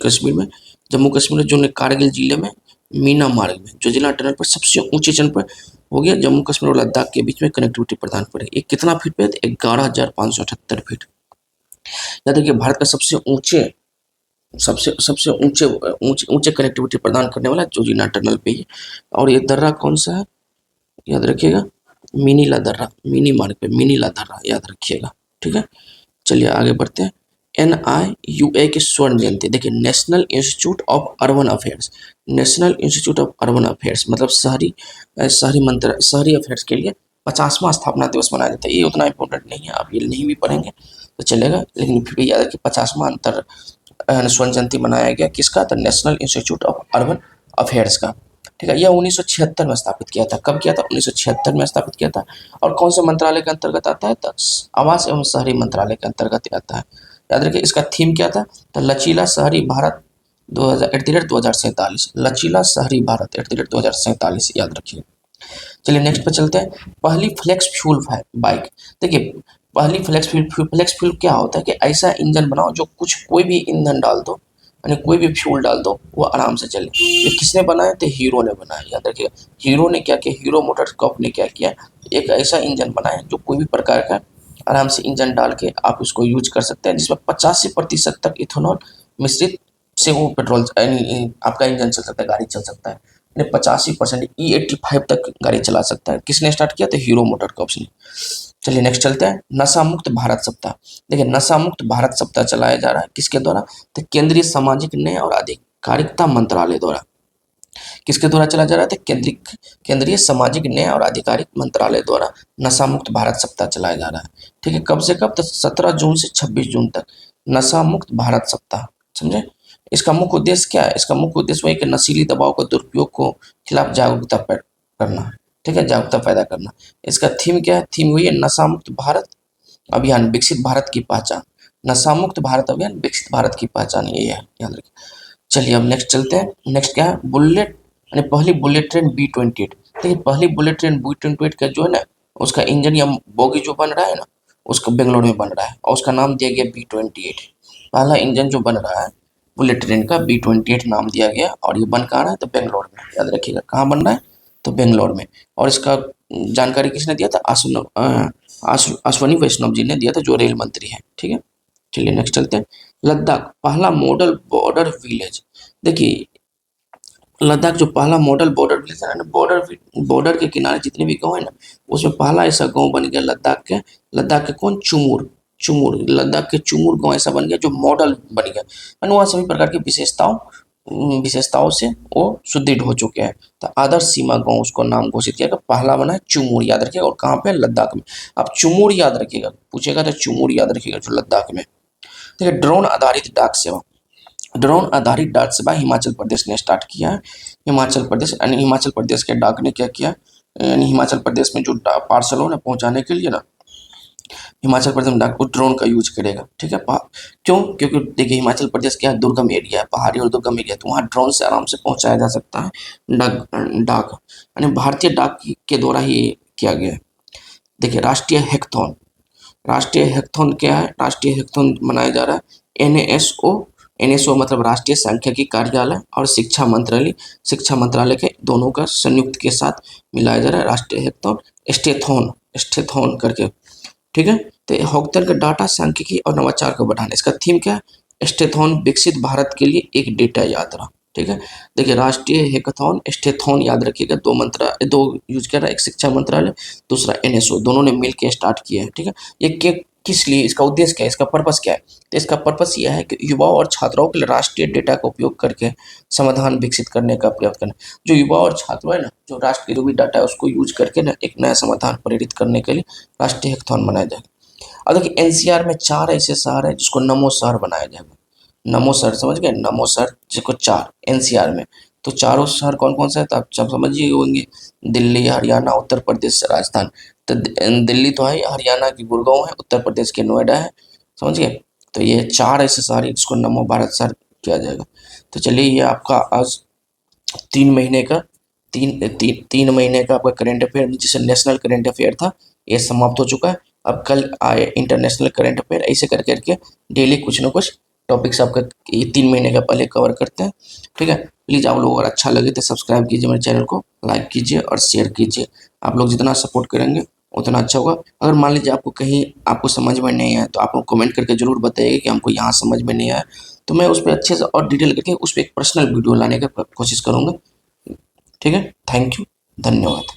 कश्मीर में, जम्मू कश्मीर में जो ने कारगिल जिले में मीना मार्ग में जोजिला टनल पर सबसे ऊंचे चरण पर हो गया। जम्मू कश्मीर और लद्दाख के बीच में कनेक्टिविटी प्रदान पर ये कितना फीट पे है? 11,578 फीट। या देखिए भारत का सबसे सबसे ऊंचे ऊंचे ऊंचे कनेक्टिविटी प्रदान करने वाला जोजिला टनल पे ही। और ये दर्रा कौन सा है? याद रखिएगा, मिनीला दर्रा, मिनी मार्ग पे मिनीला दर्रा, याद रखिएगा। ठीक है, चलिए आगे बढ़ते हैं। NIUA की स्वर्ण जयंती। देखिए national institute of urban affairs, national institute of urban affairs मतलब शहरी अफेयर्स के लिए 50वां स्थापना दिवस मनाया जाता है। ये उतना इंपॉर्टेंट नहीं है, आप ये नहीं भी पढ़ेंगे तो चलेगा, लेकिन फिर भी याद रखिए 50वां स्वर्ण जयंती मनाया गया किसका? तो national institute of urban affairs का। ठीक है, यह 1976 में स्थापित किया था। कब किया था? 1976 में स्थापित किया था। और कौन से मंत्रालय के अंतर्गत आता है? तो आवास एवं शहरी मंत्रालय के अंतर्गत आता है। याद रखिए इसका थीम क्या था? तो लचीला शहरी भारत 2047, लचीला शहरी भारत 2047, याद रखिए। चलिए नेक्स्ट पे चलते हैं। पहली फ्लेक्स फ्यूल बाइक। देखिए पहली फ्लेक्स फ्यूल क्या होता है कि ऐसा इंजन बनाओ जो कोई भी ईंधन डाल दो, यानी कोई भी फ्यूल डाल दो वो आराम से चले। ये किसने बनाया? तो हीरो ने बनाया। याद रखिएगा, हीरो ने क्या किया? हीरो मोटर्स कॉर्प ने क्या किया? एक ऐसा इंजन बनाया जो कोई भी प्रकार का आराम से इंजन डाल के आप इसको यूज कर सकते हैं, जिसमें 85% तक इथेनॉल मिश्रित से वो पेट्रोल आपका इंजन चल सकता है, गाड़ी चल सकता है। 85% E85 तक गाड़ी चला सकता है। किसने स्टार्ट किया? तो हीरो मोटर कॉर्प्स ने। चलिए नेक्स्ट चलते हैं। नशा मुक्त भारत सप्ताह। देखिए नशा मुक्त भारत सप्ताह चलाया जा रहा है किसके द्वारा? तो केंद्रीय सामाजिक न्याय और आधिकारिता मंत्रालय द्वारा। किसके द्वारा चला जा रहा था? केंद्रीय सामाजिक न्याय और आधिकारिक मंत्रालय द्वारा नशा मुक्त भारत सप्ताह चलाया जा रहा है। ठीक है, कब से कब? तो 17 जून से 26 जून तक नशा मुक्त भारत सप्ताह। समझे? इसका मुख्य उद्देश्य क्या है? इसका मुख्य उद्देश्य वही कि नशीली दवाओं के दुरुपयोग को खिलाफ जागरूकता करना। ठीक है, जागरूकता पैदा करना। इसका थीम क्या है? थीम हुई है नशा मुक्त भारत अभियान, विकसित भारत की पहचान। नशा मुक्त भारत अभियान, विकसित भारत की पहचान, ये है, याद रखिए। चलिए अब नेक्स्ट चलते हैं। नेक्स्ट क्या है? बुलेट, यानी पहली बुलेट ट्रेन B28। देखिए पहली बुलेट ट्रेन B28 का जो है ना, उसका इंजन या बोगी जो बन रहा है ना, उसका बेंगलोर में बन रहा है और उसका नाम दिया गया B28। पहला इंजन जो बन रहा है बुलेट ट्रेन का B28 नाम दिया गया, और ये बन कहाँ रहा है? तो बेंगलोर में। याद रखिएगा कहाँ बन रहा है? तो बेंगलोर में। और इसका जानकारी किसने दिया था? अश्वनी वैष्णव जी ने दिया था, जो रेल मंत्री है। ठीक है, चलिए नेक्स्ट चलते हैं। लद्दाख पहला मॉडल बॉर्डर विलेज। देखिए लद्दाख जो पहला मॉडल बॉर्डर विलेज है ना, बॉर्डर के किनारे जितने भी गाँव है ना, उसमें पहला ऐसा गाँव बन गया लद्दाख के कौन? चुमूर, लद्दाख के चुमूर गाँव ऐसा बन गया जो मॉडल बन गया। यानी वहाँ सभी प्रकार की विशेषताओं से वो सुदृढ़ हो चुके हैं। तो आदर्श सीमा गांव उसको नाम घोषित किया, पहला बना है चुमूर। याद रखिएगा, और कहाँ पे? लद्दाख में। आप चुमूर याद रखिएगा, पूछेगा तो चुमूर याद रखिएगा, जो लद्दाख में। देखिए ड्रोन आधारित डाक सेवा। ड्रोन आधारित डाक सेवा हिमाचल प्रदेश ने स्टार्ट किया है। हिमाचल प्रदेश के डाक ने क्या किया? यानी हिमाचल प्रदेश में जो पार्सल हो ना पहुंचाने के लिए ना, हिमाचल प्रदेश में डाक ड्रोन का यूज करेगा। ठीक है, क्यों? क्योंकि देखिए हिमाचल प्रदेश क्या है? दुर्गम एरिया है, पहाड़ी और दुर्गम एरिया, तो वहाँ ड्रोन से आराम से पहुँचाया जा सकता है डाक, यानी भारतीय डाक के द्वारा ही किया गया है। देखिए राष्ट्रीय हैकाथॉन क्या है? राष्ट्रीय हैकाथॉन मनाया जा रहा है। NASO मतलब राष्ट्रीय सांख्यिकी कार्यालय और शिक्षा मंत्रालय के दोनों का संयुक्त के साथ मिलाया जा रहा है राष्ट्रीय हैकाथॉन। स्टेथोन करके, ठीक है। तो हॉकथन का डाटा सांख्यिकी और नवाचार को बढ़ाना, इसका थीम क्या है, स्टेथोन विकसित भारत के लिए एक डेटा यात्रा, ठीक है। देखिए राष्ट्रीय हैकाथॉन स्टेथोन याद रखिएगा, दो यूज कर रहा है, एक शिक्षा मंत्रालय, दूसरा एनएसओ, दोनों ने मिल के स्टार्ट किया है, ठीक है। ये किस लिए, इसका उद्देश्य क्या है, इसका पर्पस क्या है, तो इसका पर्पस यह है कि युवाओं और छात्राओं के लिए राष्ट्रीय डेटा का उपयोग करके समाधान विकसित करने का प्रयास करना। जो युवा और छात्र है ना, जो राष्ट्र के जो भी डाटा है उसको यूज करके ना एक नया समाधान प्रेरित करने के लिए राष्ट्रीय हैकाथॉन बनाया जाए। अब देखिए एनसीआर में 4 ऐसे शहर है जिसको नमो शहर बनाया जाएगा। नमो शहर समझ गए, नमो शहर जिसको 4 एनसीआर में, तो चारों शहर कौन कौन सा है, तो आप सब समझिए होंगे, दिल्ली, हरियाणा, उत्तर प्रदेश, राजस्थान। तो दिल्ली तो है, हरियाणा की गुड़गांव है, उत्तर प्रदेश के नोएडा है, समझ गए। तो ये 4 ऐसे शहर है जिसको नमो भारत शहर किया जाएगा। तो चलिए ये आपका आज 3 महीने का 3 महीने का आपका करंट अफेयर जैसे नेशनल करंट अफेयर था, ये समाप्त हो चुका है। अब कल आए इंटरनेशनल करंट अफेयर, ऐसे कर करके डेली कुछ ना कुछ टॉपिक्स आपका ये 3 महीने का पहले कवर करते हैं, ठीक है। प्लीज़ आप लोग अगर अच्छा लगे तो सब्सक्राइब कीजिए मेरे चैनल को, लाइक कीजिए और शेयर कीजिए। आप लोग जितना सपोर्ट करेंगे उतना अच्छा होगा। अगर मान लीजिए आपको कहीं आपको समझ में नहीं आया तो आप लोग कमेंट करके ज़रूर बताइए कि हमको यहाँ समझ में नहीं आया, तो मैं उस पर अच्छे से और डिटेल करके उस पर एक पर्सनल वीडियो लाने का कोशिश करूँगा, ठीक है। थैंक यू, धन्यवाद।